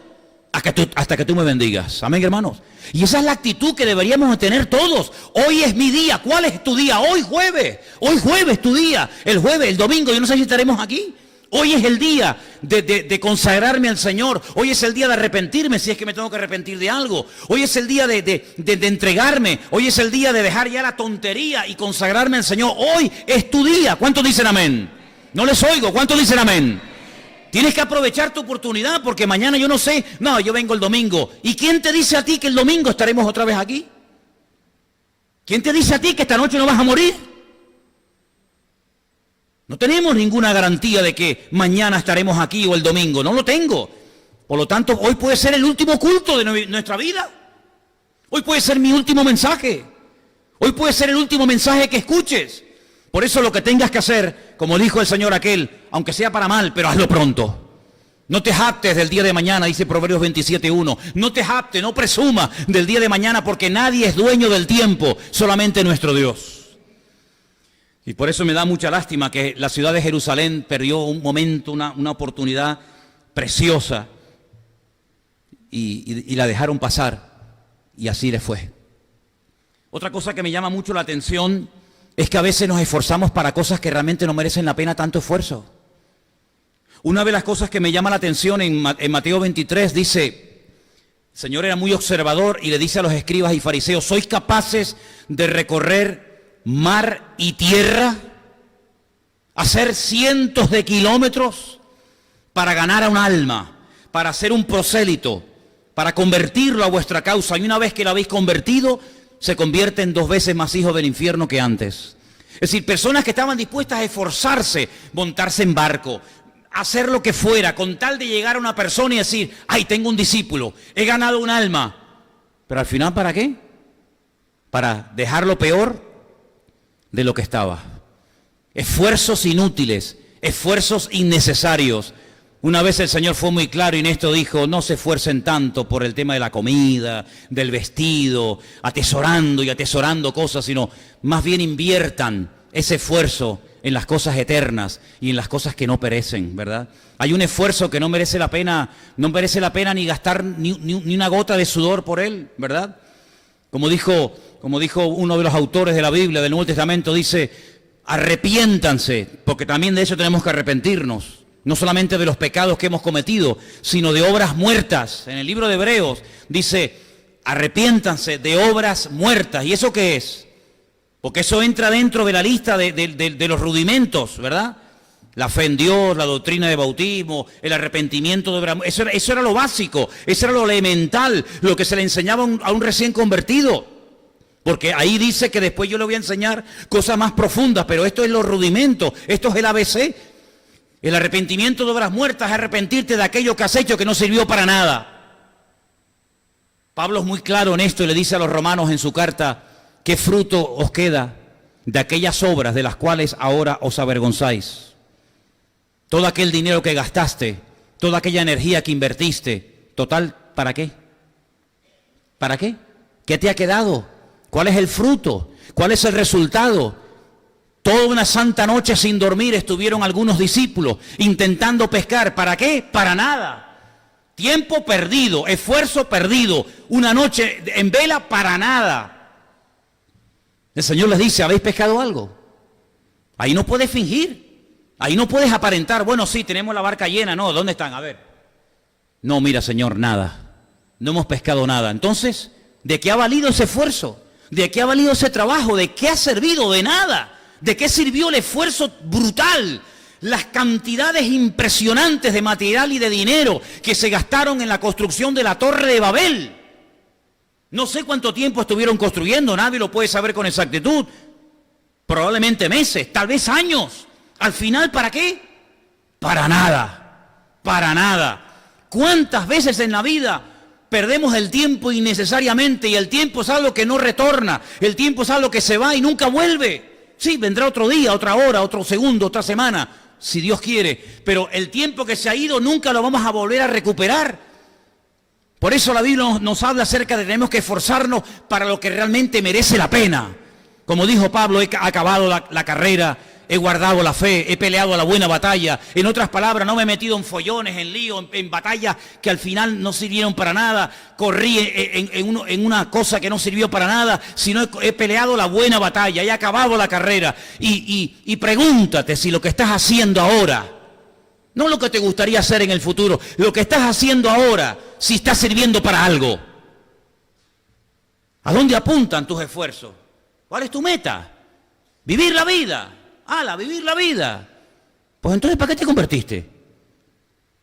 hasta que tú me bendigas. Amén, hermanos. Y esa es la actitud que deberíamos de tener todos. Hoy es mi día. ¿Cuál es tu día? Hoy jueves es tu día. El jueves, el domingo, yo no sé si estaremos aquí. Hoy es el día de consagrarme al Señor. Hoy es el día de arrepentirme si es que me tengo que arrepentir de algo. Hoy es el día de entregarme. Hoy es el día de dejar ya la tontería y consagrarme al Señor. Hoy es tu día. ¿Cuántos dicen amén? No les oigo. ¿Cuántos dicen amén? Tienes que aprovechar tu oportunidad porque mañana yo no sé. No, yo vengo el domingo. ¿Y quién te dice a ti que el domingo estaremos otra vez aquí? ¿Quién te dice a ti que esta noche no vas a morir? No tenemos ninguna garantía de que mañana estaremos aquí o el domingo. No lo tengo. Por lo tanto, hoy puede ser el último culto de nuestra vida. Hoy puede ser mi último mensaje. Hoy puede ser el último mensaje que escuches. Por eso lo que tengas que hacer, como dijo el Señor aquel, aunque sea para mal, pero hazlo pronto. No te jactes del día de mañana, dice Proverbios 27:1. No te jactes, no presumas del día de mañana, porque nadie es dueño del tiempo, solamente nuestro Dios. Y por eso me da mucha lástima que la ciudad de Jerusalén perdió un momento, una oportunidad preciosa, y la dejaron pasar, y así le fue. Otra cosa que me llama mucho la atención es que a veces nos esforzamos para cosas que realmente no merecen la pena tanto esfuerzo. Una de las cosas que me llama la atención en Mateo 23 dice, el Señor era muy observador y le dice a los escribas y fariseos, ¿sois capaces de recorrer mar y tierra? Hacer cientos de kilómetros para ganar a un alma, para ser un prosélito, para convertirlo a vuestra causa. Y una vez que lo habéis convertido, se convierten 2 veces más hijos del infierno que antes. Es decir, personas que estaban dispuestas a esforzarse, montarse en barco, hacer lo que fuera, con tal de llegar a una persona y decir, ay, tengo un discípulo, he ganado un alma. Pero al final, ¿para qué? Para dejarlo peor de lo que estaba. Esfuerzos inútiles, esfuerzos innecesarios. Una vez el Señor fue muy claro y en esto dijo, no se esfuercen tanto por el tema de la comida, del vestido, atesorando y atesorando cosas, sino más bien inviertan ese esfuerzo en las cosas eternas y en las cosas que no perecen, ¿verdad? Hay un esfuerzo que no merece la pena ni gastar ni una gota de sudor por él, ¿verdad? Como dijo uno de los autores de la Biblia, del Nuevo Testamento, dice, arrepiéntanse, porque también de eso tenemos que arrepentirnos. No solamente de los pecados que hemos cometido, sino de obras muertas. En el libro de Hebreos dice, arrepiéntanse de obras muertas. ¿Y eso qué es? Porque eso entra dentro de la lista de los rudimentos, ¿verdad? La fe en Dios, la doctrina de bautismo, el arrepentimiento de obras. Eso era lo básico, eso era lo elemental, lo que se le enseñaba a un recién convertido. Porque ahí dice que después yo le voy a enseñar cosas más profundas, pero esto es los rudimentos, esto es el ABC. El arrepentimiento de obras muertas es arrepentirte de aquello que has hecho que no sirvió para nada. Pablo es muy claro en esto y le dice a los romanos en su carta, ¿qué fruto os queda de aquellas obras de las cuales ahora os avergonzáis? Todo aquel dinero que gastaste, toda aquella energía que invertiste, total, ¿para qué? ¿Para qué? ¿Qué te ha quedado? ¿Cuál es el fruto? ¿Cuál es el resultado? Toda una santa noche sin dormir estuvieron algunos discípulos intentando pescar. ¿Para qué? Para nada. Tiempo perdido, esfuerzo perdido, una noche en vela para nada. El Señor les dice, ¿habéis pescado algo? Ahí no puedes fingir. Ahí no puedes aparentar, bueno, sí, tenemos la barca llena, no, ¿dónde están? A ver. No, mira, Señor, nada. No hemos pescado nada. Entonces, ¿de qué ha valido ese esfuerzo? ¿De qué ha valido ese trabajo? ¿De qué ha servido? De nada. ¿De qué sirvió el esfuerzo brutal? Las cantidades impresionantes de material y de dinero que se gastaron en la construcción de la Torre de Babel. No sé cuánto tiempo estuvieron construyendo, nadie lo puede saber con exactitud. Probablemente meses, tal vez años. Al final, ¿para qué? Para nada, para nada. ¿Cuántas veces en la vida perdemos el tiempo innecesariamente? Y el tiempo es algo que no retorna, el tiempo es algo que se va y nunca vuelve. Sí, vendrá otro día, otra hora, otro segundo, otra semana, si Dios quiere. Pero el tiempo que se ha ido nunca lo vamos a volver a recuperar. Por eso la Biblia nos habla acerca de que tenemos que esforzarnos para lo que realmente merece la pena. Como dijo Pablo, he acabado la carrera, he guardado la fe, he peleado la buena batalla. En otras palabras, no me he metido en follones, en líos, en batallas que al final no sirvieron para nada. Corrí en una cosa que no sirvió para nada, sino he peleado la buena batalla, he acabado la carrera. Y pregúntate si lo que estás haciendo ahora, no lo que te gustaría hacer en el futuro, lo que estás haciendo ahora, si está sirviendo para algo. ¿A dónde apuntan tus esfuerzos? ¿Cuál es tu meta? Vivir la vida. Vivir la vida. Pues entonces, ¿para qué te convertiste?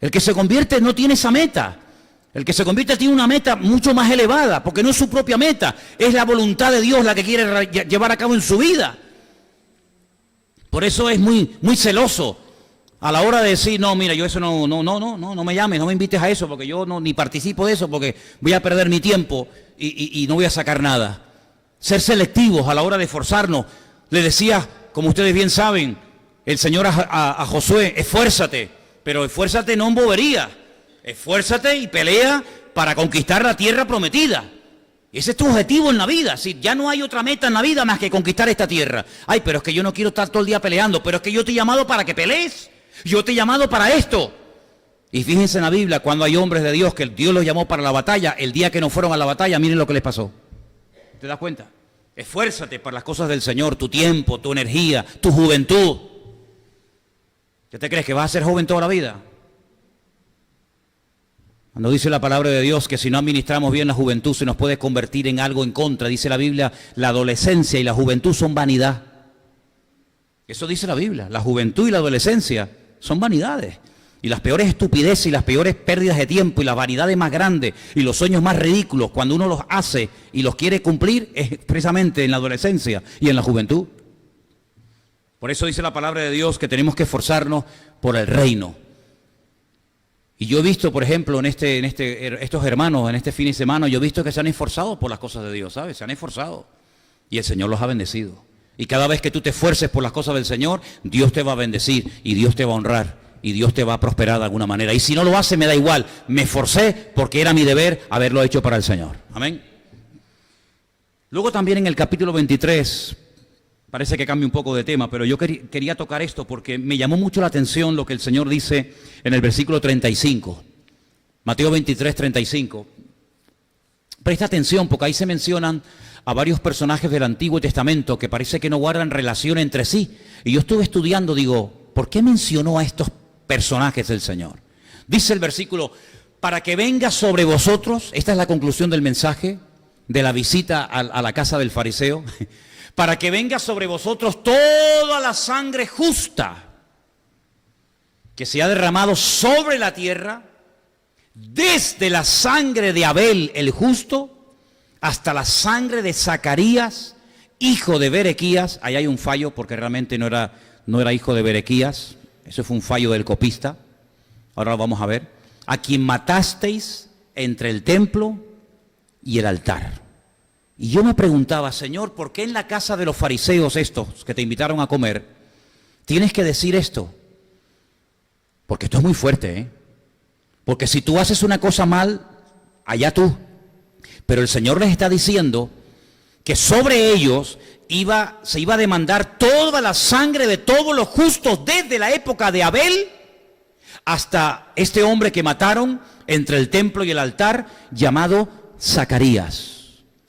El que se convierte no tiene esa meta. El que se convierte tiene una meta mucho más elevada, porque no es su propia meta, es la voluntad de Dios la que quiere llevar a cabo en su vida. Por eso es muy, muy celoso a la hora de decir, no, mira, yo eso no me llames, no me invites a eso, porque yo ni participo de eso, porque voy a perder mi tiempo y no voy a sacar nada. Ser selectivos a la hora de esforzarnos. Le decía, como ustedes bien saben, el Señor a Josué, esfuérzate, pero esfuérzate no en bobería, esfuérzate y pelea para conquistar la tierra prometida. Ese es tu objetivo en la vida. Si ya no hay otra meta en la vida más que conquistar esta tierra. Ay, pero es que yo no quiero estar todo el día peleando, pero es que yo te he llamado para que pelees, yo te he llamado para esto. Y fíjense en la Biblia, cuando hay hombres de Dios que Dios los llamó para la batalla, el día que no fueron a la batalla, miren lo que les pasó. ¿Te das cuenta? Esfuérzate para las cosas del Señor, tu tiempo, tu energía, tu juventud. ¿Qué te crees, que vas a ser joven toda la vida? Cuando dice la palabra de Dios que si no administramos bien la juventud se nos puede convertir en algo en contra. Dice la Biblia, la adolescencia y la juventud son vanidad. Eso dice la Biblia, la juventud y la adolescencia son vanidades. Y las peores estupideces y las peores pérdidas de tiempo y las vanidades más grandes y los sueños más ridículos cuando uno los hace y los quiere cumplir es precisamente en la adolescencia y en la juventud. Por eso dice la palabra de Dios que tenemos que esforzarnos por el reino. Y yo he visto, por ejemplo, estos hermanos, en este fin de semana, yo he visto que se han esforzado por las cosas de Dios, ¿sabes? Se han esforzado y el Señor los ha bendecido. Y cada vez que tú te esfuerces por las cosas del Señor, Dios te va a bendecir y Dios te va a honrar. Y Dios te va a prosperar de alguna manera. Y si no lo hace, me da igual. Me esforcé porque era mi deber haberlo hecho para el Señor. Amén. Luego también en el capítulo 23, parece que cambia un poco de tema, pero yo quería tocar esto porque me llamó mucho la atención lo que el Señor dice en el versículo 35. Mateo 23, 35. Presta atención porque ahí se mencionan a varios personajes del Antiguo Testamento que parece que no guardan relación entre sí. Y yo estuve estudiando, digo, ¿por qué mencionó a estos personajes del Señor? Dice el versículo, para que venga sobre vosotros, esta es la conclusión del mensaje de la visita a la casa del fariseo, para que venga sobre vosotros toda la sangre justa que se ha derramado sobre la tierra, desde la sangre de Abel el justo hasta la sangre de Zacarías, hijo de Berequías. Ahí hay un fallo porque realmente no era hijo de Berequías, eso fue un fallo del copista, ahora lo vamos a ver. A quien matasteis entre el templo y el altar. Y yo me preguntaba, Señor, ¿por qué en la casa de los fariseos estos que te invitaron a comer, tienes que decir esto? Porque esto es muy fuerte, ¿eh? Porque si tú haces una cosa mal, allá tú. Pero el Señor les está diciendo que sobre ellos se iba a demandar toda la sangre de todos los justos desde la época de Abel hasta este hombre que mataron entre el templo y el altar llamado Zacarías.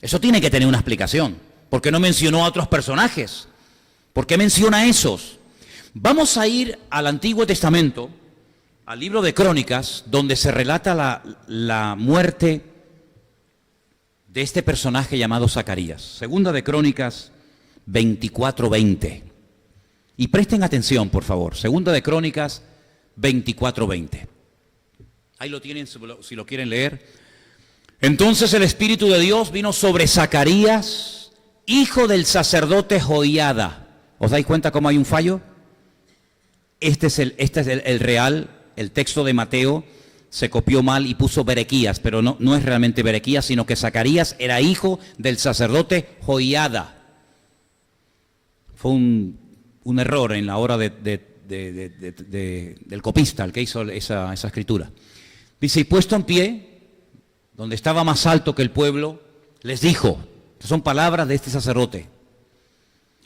Eso tiene que tener una explicación. ¿Por qué no mencionó a otros personajes? ¿Por qué menciona a esos? Vamos a ir al Antiguo Testamento, al libro de Crónicas, donde se relata la muerte de este personaje llamado Zacarías. Segunda de Crónicas 24:20. Y presten atención, por favor. Segunda de Crónicas 24:20. Ahí lo tienen si lo quieren leer. Entonces el Espíritu de Dios vino sobre Zacarías, hijo del sacerdote Joiada. ¿Os dais cuenta cómo hay un fallo? Este es el real, el texto de Mateo se copió mal y puso Berequías, pero no es realmente Berequías, sino que Zacarías era hijo del sacerdote Joiada. Fue un error en la hora del copista, el que hizo esa escritura. Dice, y puesto en pie, donde estaba más alto que el pueblo, les dijo, estas son palabras de este sacerdote,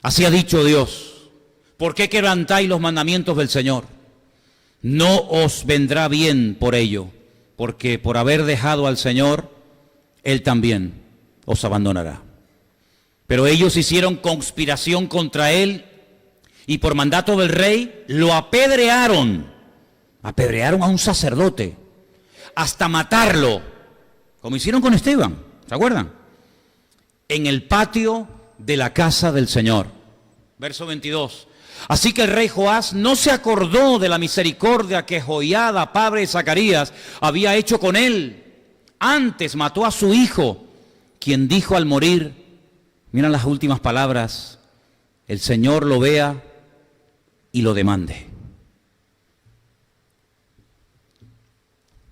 así ha dicho Dios, ¿por qué quebrantáis los mandamientos del Señor? No os vendrá bien por ello, porque por haber dejado al Señor, Él también os abandonará. Pero ellos hicieron conspiración contra Él y por mandato del rey lo apedrearon a un sacerdote, hasta matarlo, como hicieron con Esteban, ¿se acuerdan? En el patio de la casa del Señor. Verso 22. Así que el rey Joás no se acordó de la misericordia que Joiada, padre de Zacarías, había hecho con él. Antes mató a su hijo, quien dijo al morir, miren las últimas palabras, el Señor lo vea y lo demande.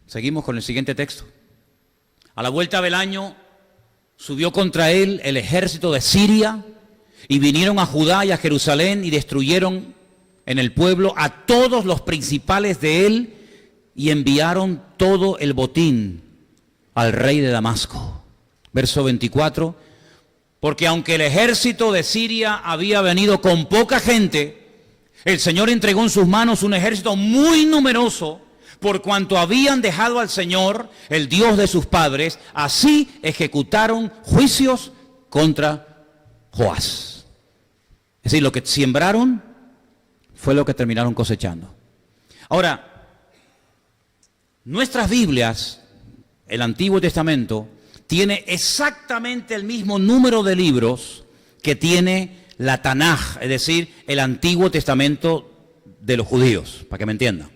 Seguimos con el siguiente texto. A la vuelta del año subió contra él el ejército de Siria y vinieron a Judá y a Jerusalén y destruyeron en el pueblo a todos los principales de él y enviaron todo el botín al rey de Damasco. Verso 24, porque aunque el ejército de Siria había venido con poca gente, el Señor entregó en sus manos un ejército muy numeroso, por cuanto habían dejado al Señor, el Dios de sus padres, así ejecutaron juicios contra Joás. Es decir, lo que sembraron fue lo que terminaron cosechando. Ahora, nuestras Biblias, el Antiguo Testamento, tiene exactamente el mismo número de libros que tiene la Tanaj, es decir, el Antiguo Testamento de los judíos, para que me entiendan.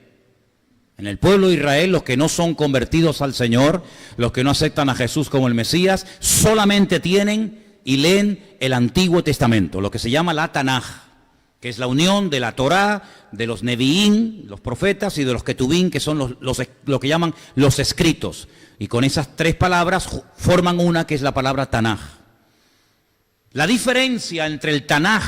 En el pueblo de Israel, los que no son convertidos al Señor, los que no aceptan a Jesús como el Mesías, solamente tienen y leen el Antiguo Testamento, lo que se llama la Tanaj, que es la unión de la Torá, de los Neviín, los profetas, y de los Ketubín, que son lo que llaman los escritos. Y con esas tres palabras forman una que es la palabra Tanaj. La diferencia entre el Tanaj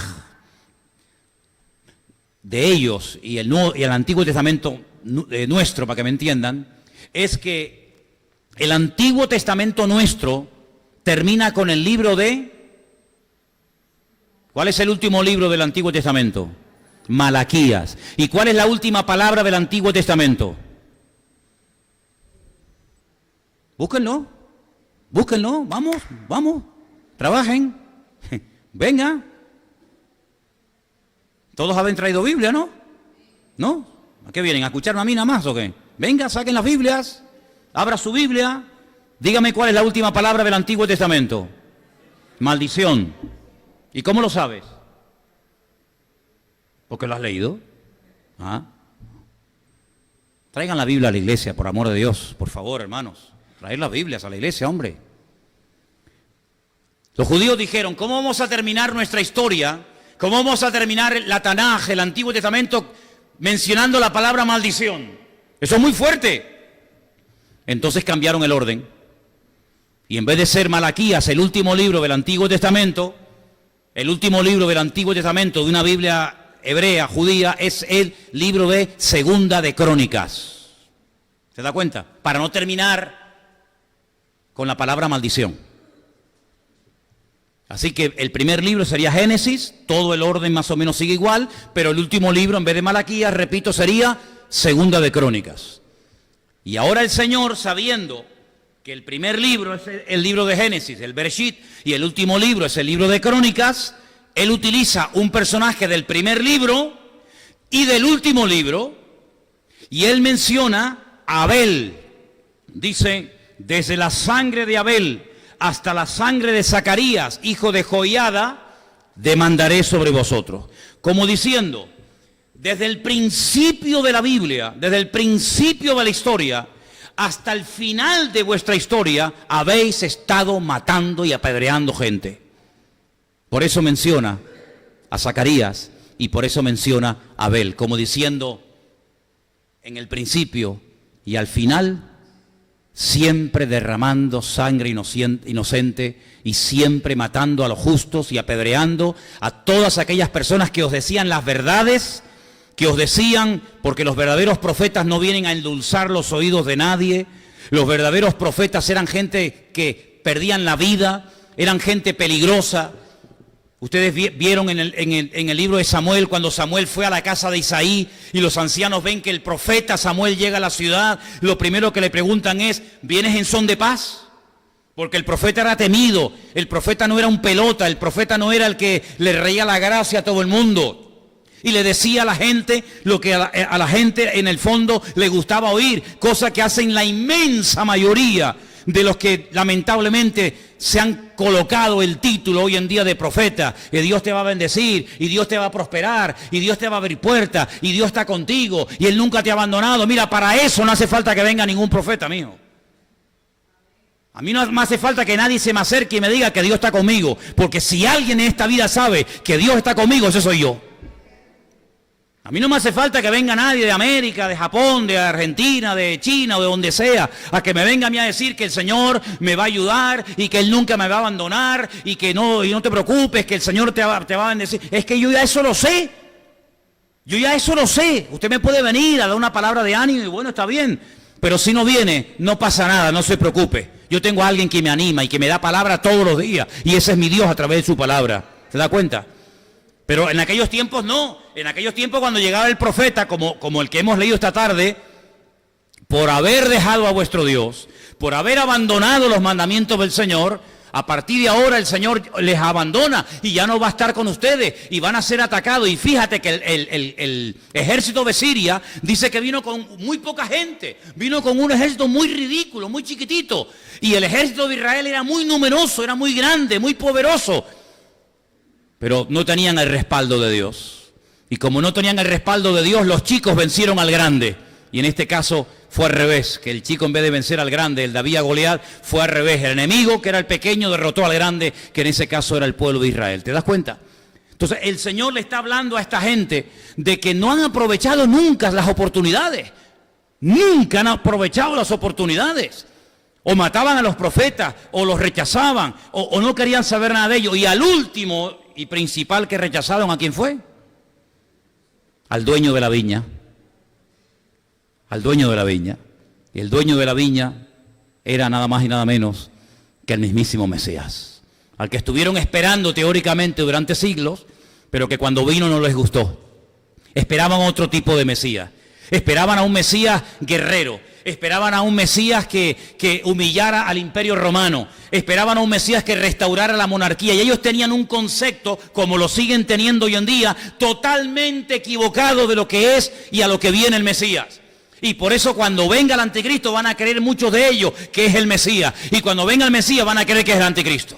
de ellos y el Antiguo Testamento nuestro, para que me entiendan, es que el Antiguo Testamento nuestro termina con el libro de... ¿Cuál es el último libro del Antiguo Testamento? Malaquías. ¿Y cuál es la última palabra del Antiguo Testamento? Búsquenlo, vamos, trabajen, venga. Todos habéis traído Biblia, ¿no? ¿No? ¿A qué vienen? ¿A escucharme a mí nada más o qué? Venga, saquen las Biblias, abra su Biblia, dígame cuál es la última palabra del Antiguo Testamento. Maldición. ¿Y cómo lo sabes? Porque lo has leído. ¿Ah? Traigan la Biblia a la iglesia, por amor de Dios, por favor, hermanos. Traer las Biblias a la iglesia, hombre. Los judíos dijeron, ¿cómo vamos a terminar nuestra historia? ¿Cómo vamos a terminar la Tanaj, el Antiguo Testamento, mencionando la palabra maldición? Eso es muy fuerte. Entonces cambiaron el orden. Y en vez de ser Malaquías, el último libro del Antiguo Testamento, el último libro del Antiguo Testamento de una Biblia hebrea, judía, es el libro de Segunda de Crónicas. ¿Se da cuenta? Para no terminar con la palabra maldición. Así que el primer libro sería Génesis, todo el orden más o menos sigue igual, pero el último libro, en vez de Malaquías, repito, sería Segunda de Crónicas. Y ahora el Señor, sabiendo que el primer libro es el libro de Génesis, el Bereshit, y el último libro es el libro de Crónicas, Él utiliza un personaje del primer libro y del último libro, y Él menciona a Abel. Dice, desde la sangre de Abel hasta la sangre de Zacarías, hijo de Joiada, demandaré sobre vosotros. Como diciendo, desde el principio de la Biblia, desde el principio de la historia, hasta el final de vuestra historia, habéis estado matando y apedreando gente. Por eso menciona a Zacarías y por eso menciona a Abel, como diciendo, en el principio y al final, siempre derramando sangre inocente y siempre matando a los justos y apedreando a todas aquellas personas que os decían las verdades, que os decían, porque los verdaderos profetas no vienen a endulzar los oídos de nadie. Los verdaderos profetas eran gente que perdían la vida, eran gente peligrosa. Ustedes vieron en el libro de Samuel, cuando Samuel fue a la casa de Isaí y los ancianos ven que el profeta Samuel llega a la ciudad, lo primero que le preguntan es, ¿vienes en son de paz? Porque el profeta era temido, el profeta no era un pelota, el profeta no era el que le reía la gracia a todo el mundo. Y le decía a la gente lo que a la gente en el fondo le gustaba oír, cosa que hacen la inmensa mayoría de los que lamentablemente se han colocado el título hoy en día de profeta, que Dios te va a bendecir, y Dios te va a prosperar, y Dios te va a abrir puertas, y Dios está contigo, y Él nunca te ha abandonado. Mira, para eso no hace falta que venga ningún profeta, mijo. A mí no me hace falta que nadie se me acerque y me diga que Dios está conmigo, porque si alguien en esta vida sabe que Dios está conmigo, ese soy yo. A mí no me hace falta que venga nadie de América, de Japón, de Argentina, de China o de donde sea, a que me venga a mí a decir que el Señor me va a ayudar y que Él nunca me va a abandonar y que no, y no te preocupes, que el Señor te va a bendecir. Es que yo ya eso lo sé. Yo ya eso lo sé. Usted me puede venir a dar una palabra de ánimo y bueno, está bien. Pero si no viene, no pasa nada, no se preocupe. Yo tengo a alguien que me anima y que me da palabra todos los días. Y ese es mi Dios a través de su palabra. ¿Se da cuenta? Pero en aquellos tiempos no. En aquellos tiempos cuando llegaba el profeta, como el que hemos leído esta tarde, por haber dejado a vuestro Dios, por haber abandonado los mandamientos del Señor, a partir de ahora el Señor les abandona y ya no va a estar con ustedes y van a ser atacados. Y fíjate que el ejército de Siria dice que vino con muy poca gente, vino con un ejército muy ridículo, muy chiquitito. Y el ejército de Israel era muy numeroso, era muy grande, muy poderoso. Pero no tenían el respaldo de Dios. Y como no tenían el respaldo de Dios, los chicos vencieron al grande. Y en este caso fue al revés, que el chico en vez de vencer al grande, el David a Goliat, fue al revés. El enemigo, que era el pequeño, derrotó al grande, que en ese caso era el pueblo de Israel. ¿Te das cuenta? Entonces el Señor le está hablando a esta gente de que no han aprovechado nunca las oportunidades. Nunca han aprovechado las oportunidades. O mataban a los profetas, o los rechazaban, o no querían saber nada de ellos. Y al último y principal que rechazaron, ¿a quién fue? Al dueño de la viña. Al dueño de la viña. Y el dueño de la viña era nada más y nada menos que el mismísimo Mesías. Al que estuvieron esperando teóricamente durante siglos, pero que cuando vino no les gustó. Esperaban otro tipo de Mesías. Esperaban a un Mesías guerrero. Esperaban a un Mesías que humillara al imperio romano. Esperaban a un Mesías que restaurara la monarquía. Y ellos tenían un concepto, como lo siguen teniendo hoy en día, totalmente equivocado de lo que es y a lo que viene el Mesías. Y por eso cuando venga el anticristo van a creer muchos de ellos que es el Mesías. Y cuando venga el Mesías van a creer que es el anticristo.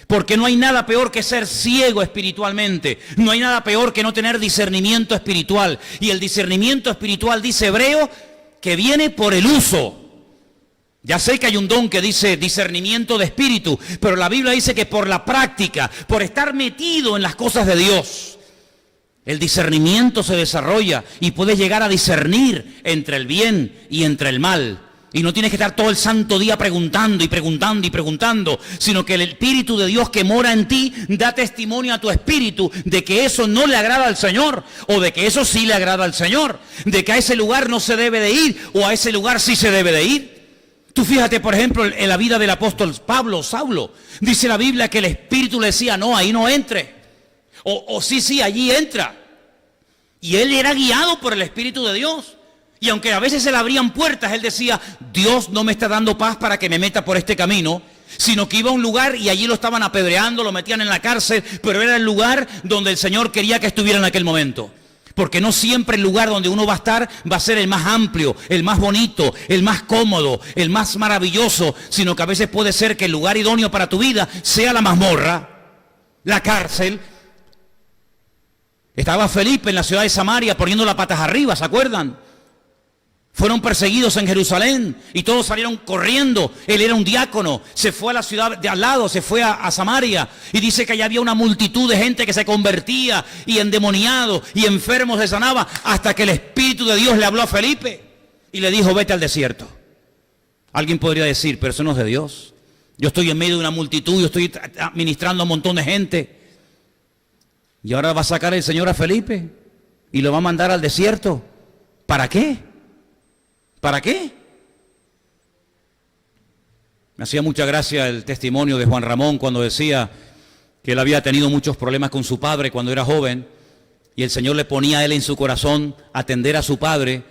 Porque no hay nada peor que ser ciego espiritualmente. No hay nada peor que no tener discernimiento espiritual. Y el discernimiento espiritual, dice Hebreo, que viene por el uso. Ya sé que hay un don que dice discernimiento de espíritu, pero la Biblia dice que por la práctica, por estar metido en las cosas de Dios, el discernimiento se desarrolla y puedes llegar a discernir entre el bien y entre el mal. Y no tienes que estar todo el santo día preguntando y preguntando y preguntando, sino que el Espíritu de Dios que mora en ti da testimonio a tu espíritu de que eso no le agrada al Señor, o de que eso sí le agrada al Señor, de que a ese lugar no se debe de ir, o a ese lugar sí se debe de ir. Tú fíjate, por ejemplo, en la vida del apóstol Pablo, Saulo. Dice la Biblia que el Espíritu le decía, no, ahí no entre. O sí, allí entra. Y él era guiado por el Espíritu de Dios. Y aunque a veces se le abrían puertas, él decía, Dios no me está dando paz para que me meta por este camino, sino que iba a un lugar y allí lo estaban apedreando, lo metían en la cárcel, pero era el lugar donde el Señor quería que estuviera en aquel momento. Porque no siempre el lugar donde uno va a estar va a ser el más amplio, el más bonito, el más cómodo, el más maravilloso, sino que a veces puede ser que el lugar idóneo para tu vida sea la mazmorra, la cárcel. Estaba Felipe en la ciudad de Samaria poniendo las patas arriba, ¿se acuerdan? Fueron perseguidos en Jerusalén y todos salieron corriendo. Él era un diácono, se fue a la ciudad de al lado, se fue a Samaria. Y dice que allá había una multitud de gente que se convertía y endemoniados y enfermos se sanaba, hasta que el Espíritu de Dios le habló a Felipe y le dijo, vete al desierto. Alguien podría decir, pero eso no es de Dios. Yo estoy en medio de una multitud, yo estoy administrando a un montón de gente. Y ahora va a sacar el Señor a Felipe y lo va a mandar al desierto. ¿Para qué? ¿Para qué? Me hacía mucha gracia el testimonio de Juan Ramón cuando decía que él había tenido muchos problemas con su padre cuando era joven y el Señor le ponía a él en su corazón atender a su padre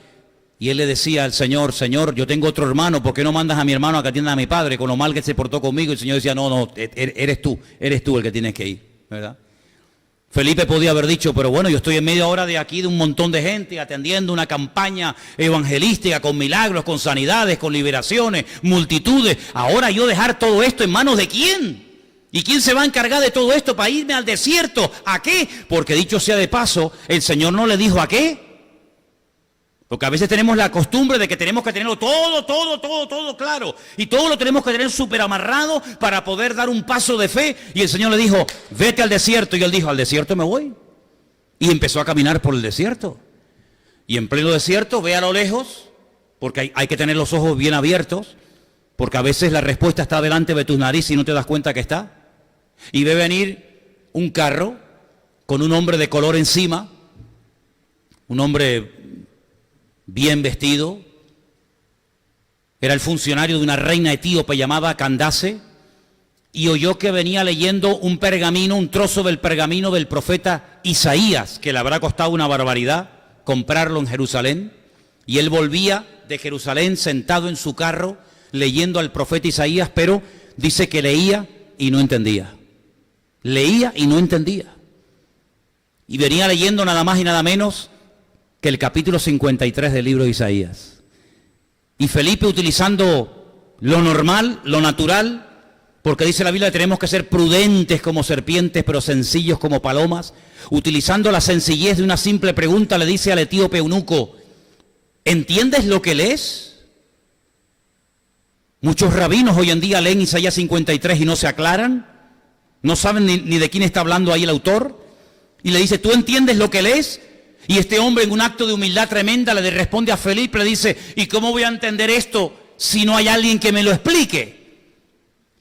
y él le decía al Señor, Señor, yo tengo otro hermano, ¿por qué no mandas a mi hermano a que atienda a mi padre con lo mal que se portó conmigo? Y el Señor decía, no, eres tú el que tienes que ir, ¿verdad? Felipe podía haber dicho, pero bueno, yo estoy en medio ahora de aquí de un montón de gente atendiendo una campaña evangelística con milagros, con sanidades, con liberaciones, multitudes. Ahora yo dejar todo esto en manos de ¿quién? ¿Y quién se va a encargar de todo esto para irme al desierto? ¿A qué? Porque dicho sea de paso, el Señor no le dijo a qué. Porque a veces tenemos la costumbre de que tenemos que tenerlo todo claro. Y todo lo tenemos que tener súper amarrado para poder dar un paso de fe. Y el Señor le dijo, vete al desierto. Y él dijo, al desierto me voy. Y empezó a caminar por el desierto. Y en pleno desierto ve a lo lejos, porque hay que tener los ojos bien abiertos, porque a veces la respuesta está delante de tus narices y no te das cuenta que está. Y ve venir un carro con un hombre de color encima, un hombre bien vestido, era el funcionario de una reina etíope llamada Candace, y oyó que venía leyendo un pergamino, un trozo del pergamino del profeta Isaías, que le habrá costado una barbaridad comprarlo en Jerusalén, y él volvía de Jerusalén sentado en su carro, leyendo al profeta Isaías, pero dice que leía y no entendía. Leía y no entendía. Y venía leyendo nada más y nada menos que el capítulo 53 del libro de Isaías. Y Felipe, utilizando lo normal, lo natural, porque dice la Biblia que tenemos que ser prudentes como serpientes, pero sencillos como palomas, utilizando la sencillez de una simple pregunta, le dice al etíope eunuco, ¿entiendes lo que lees? Muchos rabinos hoy en día leen Isaías 53 y no se aclaran, no saben ni de quién está hablando ahí el autor, y le dice, ¿tú entiendes lo que lees? Y este hombre, en un acto de humildad tremenda, le responde a Felipe, le dice, ¿y cómo voy a entender esto si no hay alguien que me lo explique?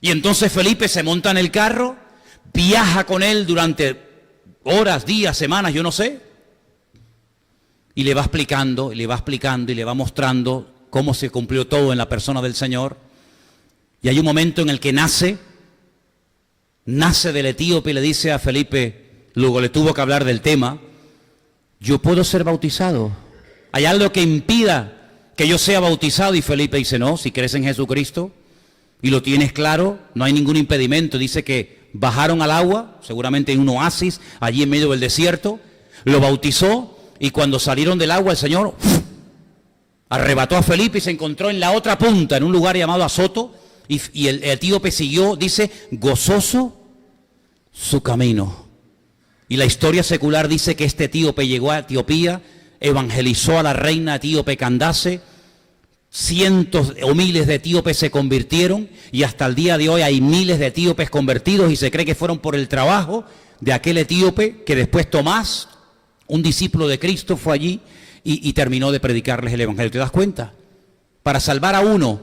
Y entonces Felipe se monta en el carro, viaja con él durante horas, días, semanas, yo no sé, y le va explicando, y le va explicando, y le va mostrando cómo se cumplió todo en la persona del Señor. Y hay un momento en el que nace del etíope y le dice a Felipe, luego le tuvo que hablar del tema, yo puedo ser bautizado. ¿Hay algo que impida que yo sea bautizado? Y Felipe dice, no, si crees en Jesucristo y lo tienes claro, no hay ningún impedimento. Dice que bajaron al agua, seguramente en un oasis, allí en medio del desierto, lo bautizó y cuando salieron del agua el Señor arrebató a Felipe y se encontró en la otra punta, en un lugar llamado Azoto, y el etíope siguió, dice, gozoso su camino. Y la historia secular dice que este etíope llegó a Etiopía, evangelizó a la reina etíope Candace, cientos o miles de etíopes se convirtieron y hasta el día de hoy hay miles de etíopes convertidos y se cree que fueron por el trabajo de aquel etíope que después Tomás, un discípulo de Cristo, fue allí y terminó de predicarles el evangelio. ¿Te das cuenta? Para salvar a uno,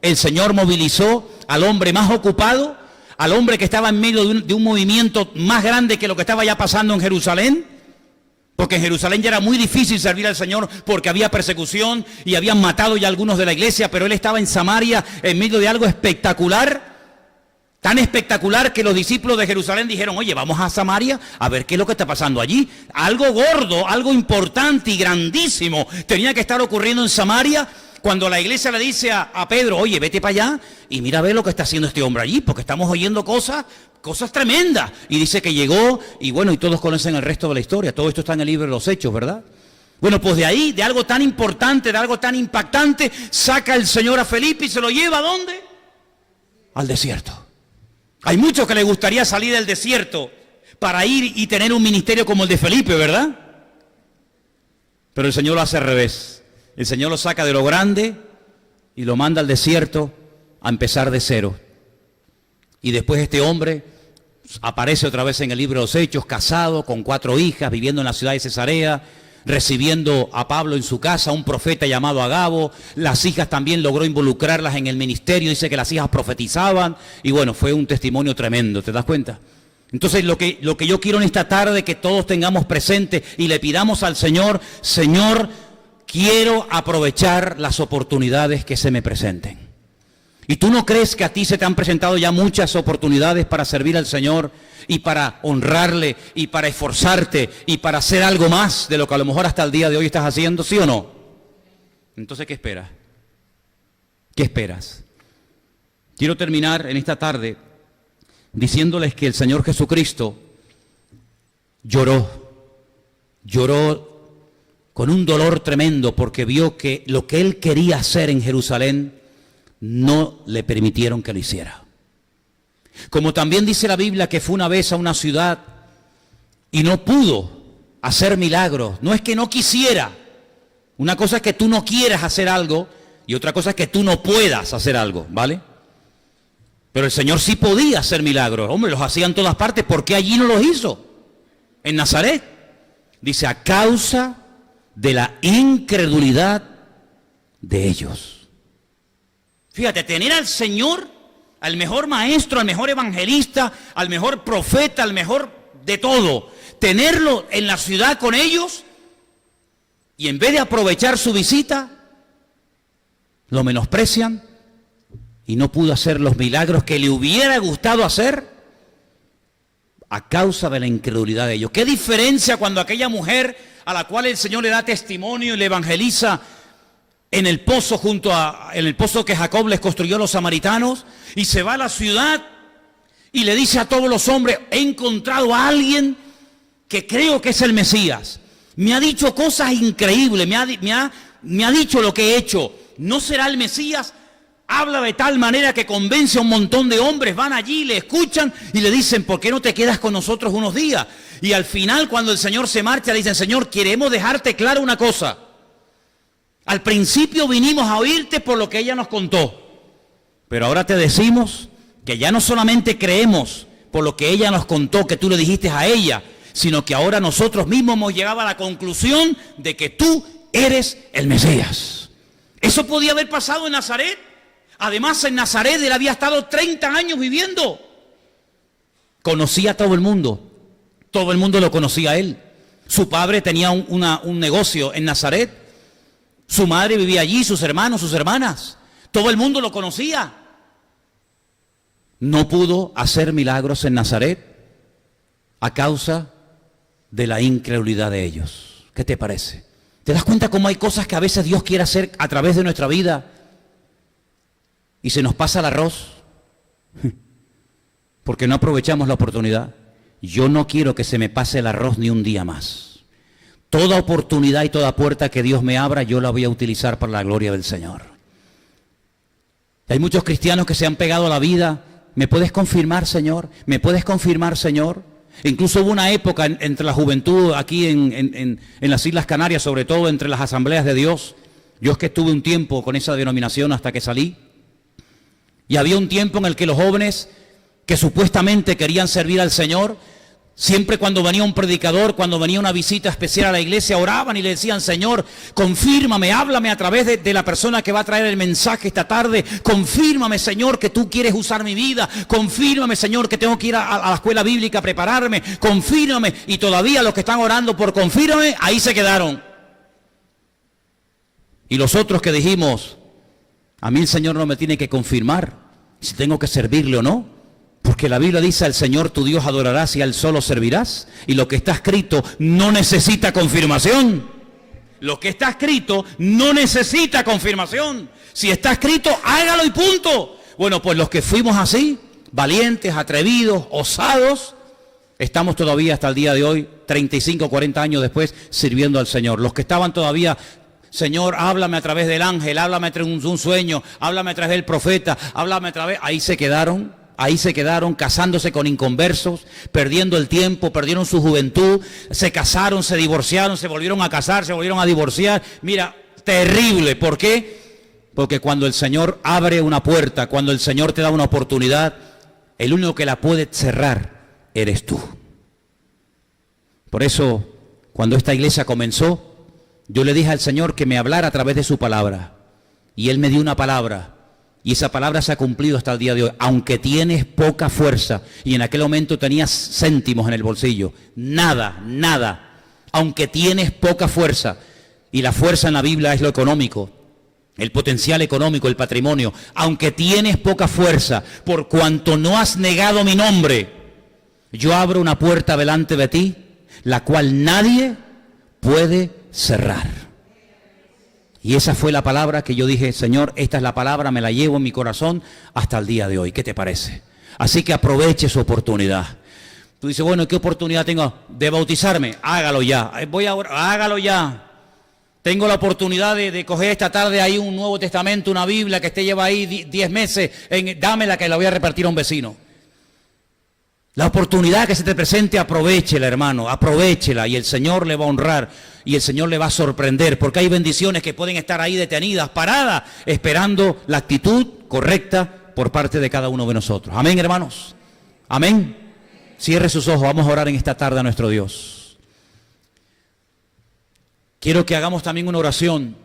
el Señor movilizó al hombre más ocupado, al hombre que estaba en medio de un movimiento más grande que lo que estaba ya pasando en Jerusalén. Porque en Jerusalén ya era muy difícil servir al Señor porque había persecución y habían matado ya algunos de la iglesia, pero él estaba en Samaria en medio de algo espectacular, tan espectacular que los discípulos de Jerusalén dijeron, oye, vamos a Samaria a ver qué es lo que está pasando allí. Algo gordo, algo importante y grandísimo tenía que estar ocurriendo en Samaria cuando la iglesia le dice a Pedro, oye, vete para allá y mira a ver lo que está haciendo este hombre allí, porque estamos oyendo cosas tremendas. Y dice que llegó, y bueno, y todos conocen el resto de la historia. Todo esto está en el libro de los Hechos, ¿verdad? Bueno, pues de ahí, de algo tan importante, de algo tan impactante, saca el Señor a Felipe y se lo lleva ¿a dónde? Al desierto. Hay muchos que les gustaría salir del desierto para ir y tener un ministerio como el de Felipe, ¿verdad? Pero el Señor lo hace al revés. El Señor lo saca de lo grande y lo manda al desierto a empezar de cero. Y después este hombre aparece otra vez en el libro de los Hechos, casado, con 4 hijas, viviendo en la ciudad de Cesarea, recibiendo a Pablo en su casa, un profeta llamado Agabo. Las hijas también logró involucrarlas en el ministerio, dice que las hijas profetizaban, y bueno, fue un testimonio tremendo, ¿te das cuenta? Entonces lo que yo quiero en esta tarde, que todos tengamos presente y le pidamos al Señor, Señor, quiero aprovechar las oportunidades que se me presenten. ¿Y tú no crees que a ti se te han presentado ya muchas oportunidades para servir al Señor y para honrarle y para esforzarte y para hacer algo más de lo que a lo mejor hasta el día de hoy estás haciendo, sí o no? Entonces, ¿qué esperas? ¿Qué esperas? Quiero terminar en esta tarde diciéndoles que el Señor Jesucristo lloró con un dolor tremendo porque vio que lo que Él quería hacer en Jerusalén no le permitieron que lo hiciera. Como también dice la Biblia que fue una vez a una ciudad y no pudo hacer milagros. No es que no quisiera. Una cosa es que tú no quieras hacer algo y otra cosa es que tú no puedas hacer algo, ¿vale? Pero el Señor sí podía hacer milagros. Hombre, los hacía en todas partes. ¿Por qué allí no los hizo? En Nazaret. Dice, a causa de la incredulidad de ellos. Fíjate, tener al Señor, al mejor maestro, al mejor evangelista, al mejor profeta, al mejor de todo, tenerlo en la ciudad con ellos y en vez de aprovechar su visita, lo menosprecian y no pudo hacer los milagros que le hubiera gustado hacer a causa de la incredulidad de ellos. ¿Qué diferencia cuando aquella mujer a la cual el Señor le da testimonio y le evangeliza en el pozo en el pozo que Jacob les construyó a los samaritanos, y se va a la ciudad y le dice a todos los hombres, he encontrado a alguien que creo que es el Mesías, me ha dicho cosas increíbles, me ha dicho lo que he hecho, ¿no será el Mesías? Habla de tal manera que convence a un montón de hombres, van allí, le escuchan y le dicen, ¿por qué no te quedas con nosotros unos días? Y al final, cuando el Señor se marcha, le dicen, Señor, queremos dejarte claro una cosa. Al principio vinimos a oírte por lo que ella nos contó, pero ahora te decimos que ya no solamente creemos por lo que ella nos contó, que tú le dijiste a ella, sino que ahora nosotros mismos hemos llegado a la conclusión de que tú eres el Mesías. Eso podía haber pasado en Nazaret. Además, en Nazaret él había estado 30 años viviendo. Conocía a todo el mundo lo conocía a él. Su padre tenía un negocio en Nazaret. Su madre vivía allí, sus hermanos, sus hermanas. Todo el mundo lo conocía. No pudo hacer milagros en Nazaret a causa de la incredulidad de ellos. ¿Qué te parece? ¿Te das cuenta cómo hay cosas que a veces Dios quiere hacer a través de nuestra vida y se nos pasa el arroz? Porque no aprovechamos la oportunidad. Yo no quiero que se me pase el arroz ni un día más. Toda oportunidad y toda puerta que Dios me abra, yo la voy a utilizar para la gloria del Señor. Hay muchos cristianos que se han pegado a la vida. ¿Me puedes confirmar, Señor? ¿Me puedes confirmar, Señor? Incluso hubo una época entre la juventud aquí en las Islas Canarias, sobre todo entre las asambleas de Dios, Yo es que estuve un tiempo con esa denominación hasta que salí. Y había un tiempo en el que los jóvenes que supuestamente querían servir al Señor, siempre cuando venía un predicador, cuando venía una visita especial a la iglesia, oraban y le decían: Señor, confírmame, háblame a través de la persona que va a traer el mensaje esta tarde. Confírmame, Señor, que tú quieres usar mi vida. Confírmame, Señor, que tengo que ir a la escuela bíblica a prepararme. Confírmame. Y todavía los que están orando por confírmame, ahí se quedaron. Y los otros que dijimos: a mí el Señor no me tiene que confirmar si tengo que servirle o no, porque la Biblia dice: al Señor tu Dios adorarás y a Él solo servirás. Y lo que está escrito no necesita confirmación. Lo que está escrito no necesita confirmación. Si está escrito, hágalo y punto. Bueno, pues los que fuimos así, valientes, atrevidos, osados, estamos todavía hasta el día de hoy, 35, 40 años después, sirviendo al Señor. Los que estaban todavía: Señor, háblame a través del ángel, háblame a través de un sueño, háblame a través del profeta, háblame a través... Ahí se quedaron casándose con inconversos, perdiendo el tiempo, perdieron su juventud, se casaron, se divorciaron, se volvieron a casar, se volvieron a divorciar. Mira, terrible. ¿Por qué? Porque cuando el Señor abre una puerta, cuando el Señor te da una oportunidad, el único que la puede cerrar eres tú. Por eso, cuando esta iglesia comenzó, yo le dije al Señor que me hablara a través de su palabra. Y Él me dio una palabra. Y esa palabra se ha cumplido hasta el día de hoy. Aunque tienes poca fuerza, y en aquel momento tenías céntimos en el bolsillo. Nada. Aunque tienes poca fuerza. Y la fuerza en la Biblia es lo económico. El potencial económico, el patrimonio. Aunque tienes poca fuerza, por cuanto no has negado mi nombre, yo abro una puerta delante de ti, la cual nadie puede cerrar. Y esa fue la palabra que yo dije: Señor, esta es la palabra, me la llevo en mi corazón hasta el día de hoy. ¿Qué te parece? Así que aproveche su oportunidad. Tú dices: bueno, ¿qué oportunidad tengo de bautizarme? Hágalo ya. Hágalo ya. Tengo la oportunidad de coger esta tarde ahí un Nuevo Testamento, una Biblia que esté lleva ahí 10 meses. Dámela, que la voy a repartir a un vecino. La oportunidad que se te presente, aprovéchela, hermano, aprovéchela, y el Señor le va a honrar y el Señor le va a sorprender, porque hay bendiciones que pueden estar ahí detenidas, paradas, esperando la actitud correcta por parte de cada uno de nosotros. Amén, hermanos. Amén. Cierre sus ojos, vamos a orar en esta tarde a nuestro Dios. Quiero que hagamos también una oración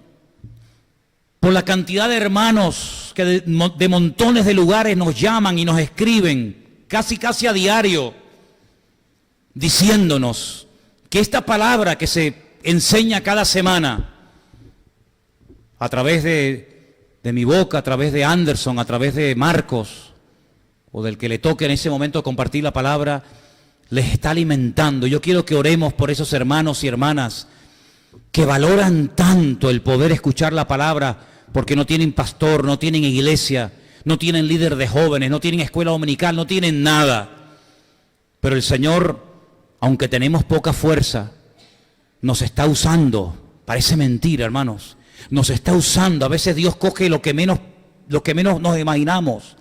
por la cantidad de hermanos que de montones de lugares nos llaman y nos escriben casi a diario, diciéndonos que esta palabra que se enseña cada semana a través de mi boca, a través de Anderson, a través de Marcos, o del que le toque en ese momento compartir la palabra, les está alimentando. Yo quiero que oremos por esos hermanos y hermanas que valoran tanto el poder escuchar la palabra, porque no tienen pastor, no tienen iglesia, no tienen líder de jóvenes, no tienen escuela dominical, no tienen nada. Pero el Señor, aunque tenemos poca fuerza, nos está usando. Parece mentira, hermanos. Nos está usando. A veces Dios coge lo que menos nos imaginamos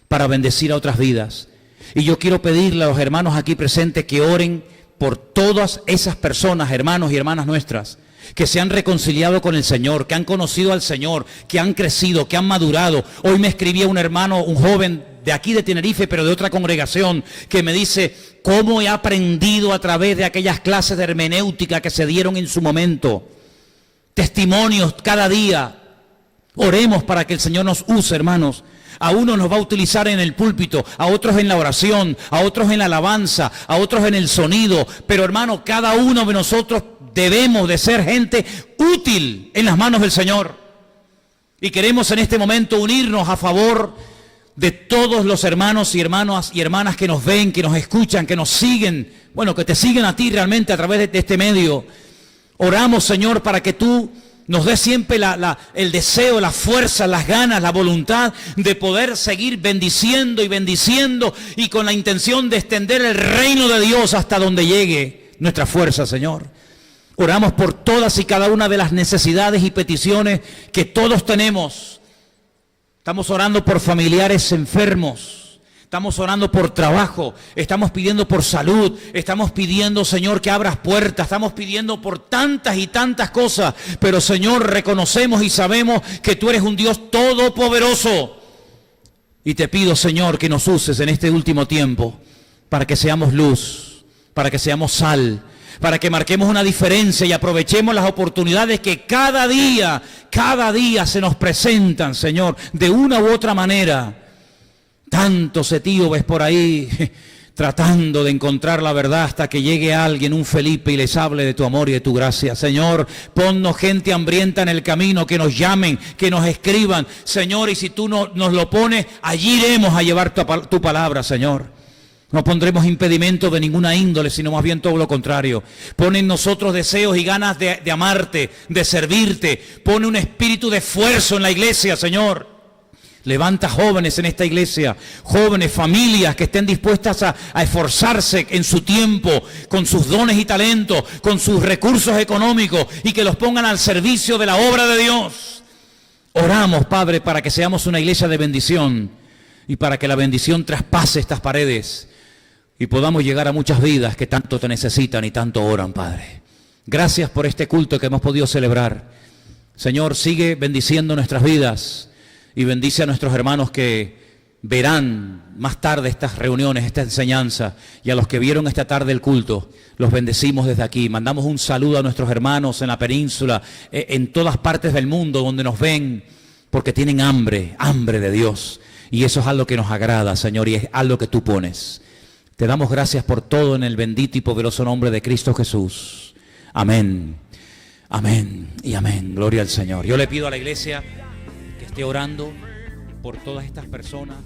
para bendecir a otras vidas. Y yo quiero pedirle a los hermanos aquí presentes que oren por todas esas personas, hermanos y hermanas nuestras, que se han reconciliado con el Señor, que han conocido al Señor, que han crecido, que han madurado. Hoy me escribía un hermano, un joven de aquí de Tenerife, pero de otra congregación, que me dice: cómo he aprendido a través de aquellas clases de hermenéutica que se dieron en su momento. Testimonios cada día. Oremos para que el Señor nos use, hermanos. A uno nos va a utilizar en el púlpito, a otros en la oración, a otros en la alabanza, a otros en el sonido. Pero, hermano, cada uno de nosotros debemos de ser gente útil en las manos del Señor. Y queremos en este momento unirnos a favor de todos los hermanos y hermanas que nos ven, que nos escuchan, que nos siguen. Bueno, que te siguen a ti realmente a través de este medio. Oramos, Señor, para que tú nos des siempre el deseo, la fuerza, las ganas, la voluntad de poder seguir bendiciendo y con la intención de extender el reino de Dios hasta donde llegue nuestra fuerza, Señor. Oramos por todas y cada una de las necesidades y peticiones que todos tenemos. Estamos orando por familiares enfermos. estamos orando por trabajo, estamos pidiendo por salud, estamos pidiendo, Señor, que abras puertas, estamos pidiendo por tantas y tantas cosas, pero Señor, reconocemos y sabemos que tú eres un Dios todopoderoso. Y te pido, Señor, que nos uses en este último tiempo para que seamos luz, para que seamos sal, para que marquemos una diferencia y aprovechemos las oportunidades que cada día se nos presentan, Señor, de una u otra manera. Tantos etíopes por ahí tratando de encontrar la verdad hasta que llegue alguien, un Felipe, y les hable de tu amor y de tu gracia. Señor, ponnos gente hambrienta en el camino, que nos llamen, que nos escriban. Señor, y si tú nos lo pones, allí iremos a llevar tu palabra, Señor. No pondremos impedimento de ninguna índole, sino más bien todo lo contrario. Pone en nosotros deseos y ganas de amarte, de servirte. Pone un espíritu de esfuerzo en la iglesia, Señor. Levanta jóvenes en esta iglesia, jóvenes, familias que estén dispuestas a esforzarse en su tiempo, con sus dones y talentos, con sus recursos económicos, y que los pongan al servicio de la obra de Dios. Oramos, Padre, para que seamos una iglesia de bendición y para que la bendición traspase estas paredes y podamos llegar a muchas vidas que tanto te necesitan y tanto oran, Padre. Gracias por este culto que hemos podido celebrar. Señor, sigue bendiciendo nuestras vidas. Y bendice a nuestros hermanos que verán más tarde estas reuniones, esta enseñanza. Y a los que vieron esta tarde el culto, los bendecimos desde aquí. Mandamos un saludo a nuestros hermanos en la península, en todas partes del mundo donde nos ven, porque tienen hambre de Dios. Y eso es algo que nos agrada, Señor, y es algo que tú pones. Te damos gracias por todo en el bendito y poderoso nombre de Cristo Jesús. Amén, amén y amén. Gloria al Señor. Yo le pido a la iglesia esté orando por todas estas personas.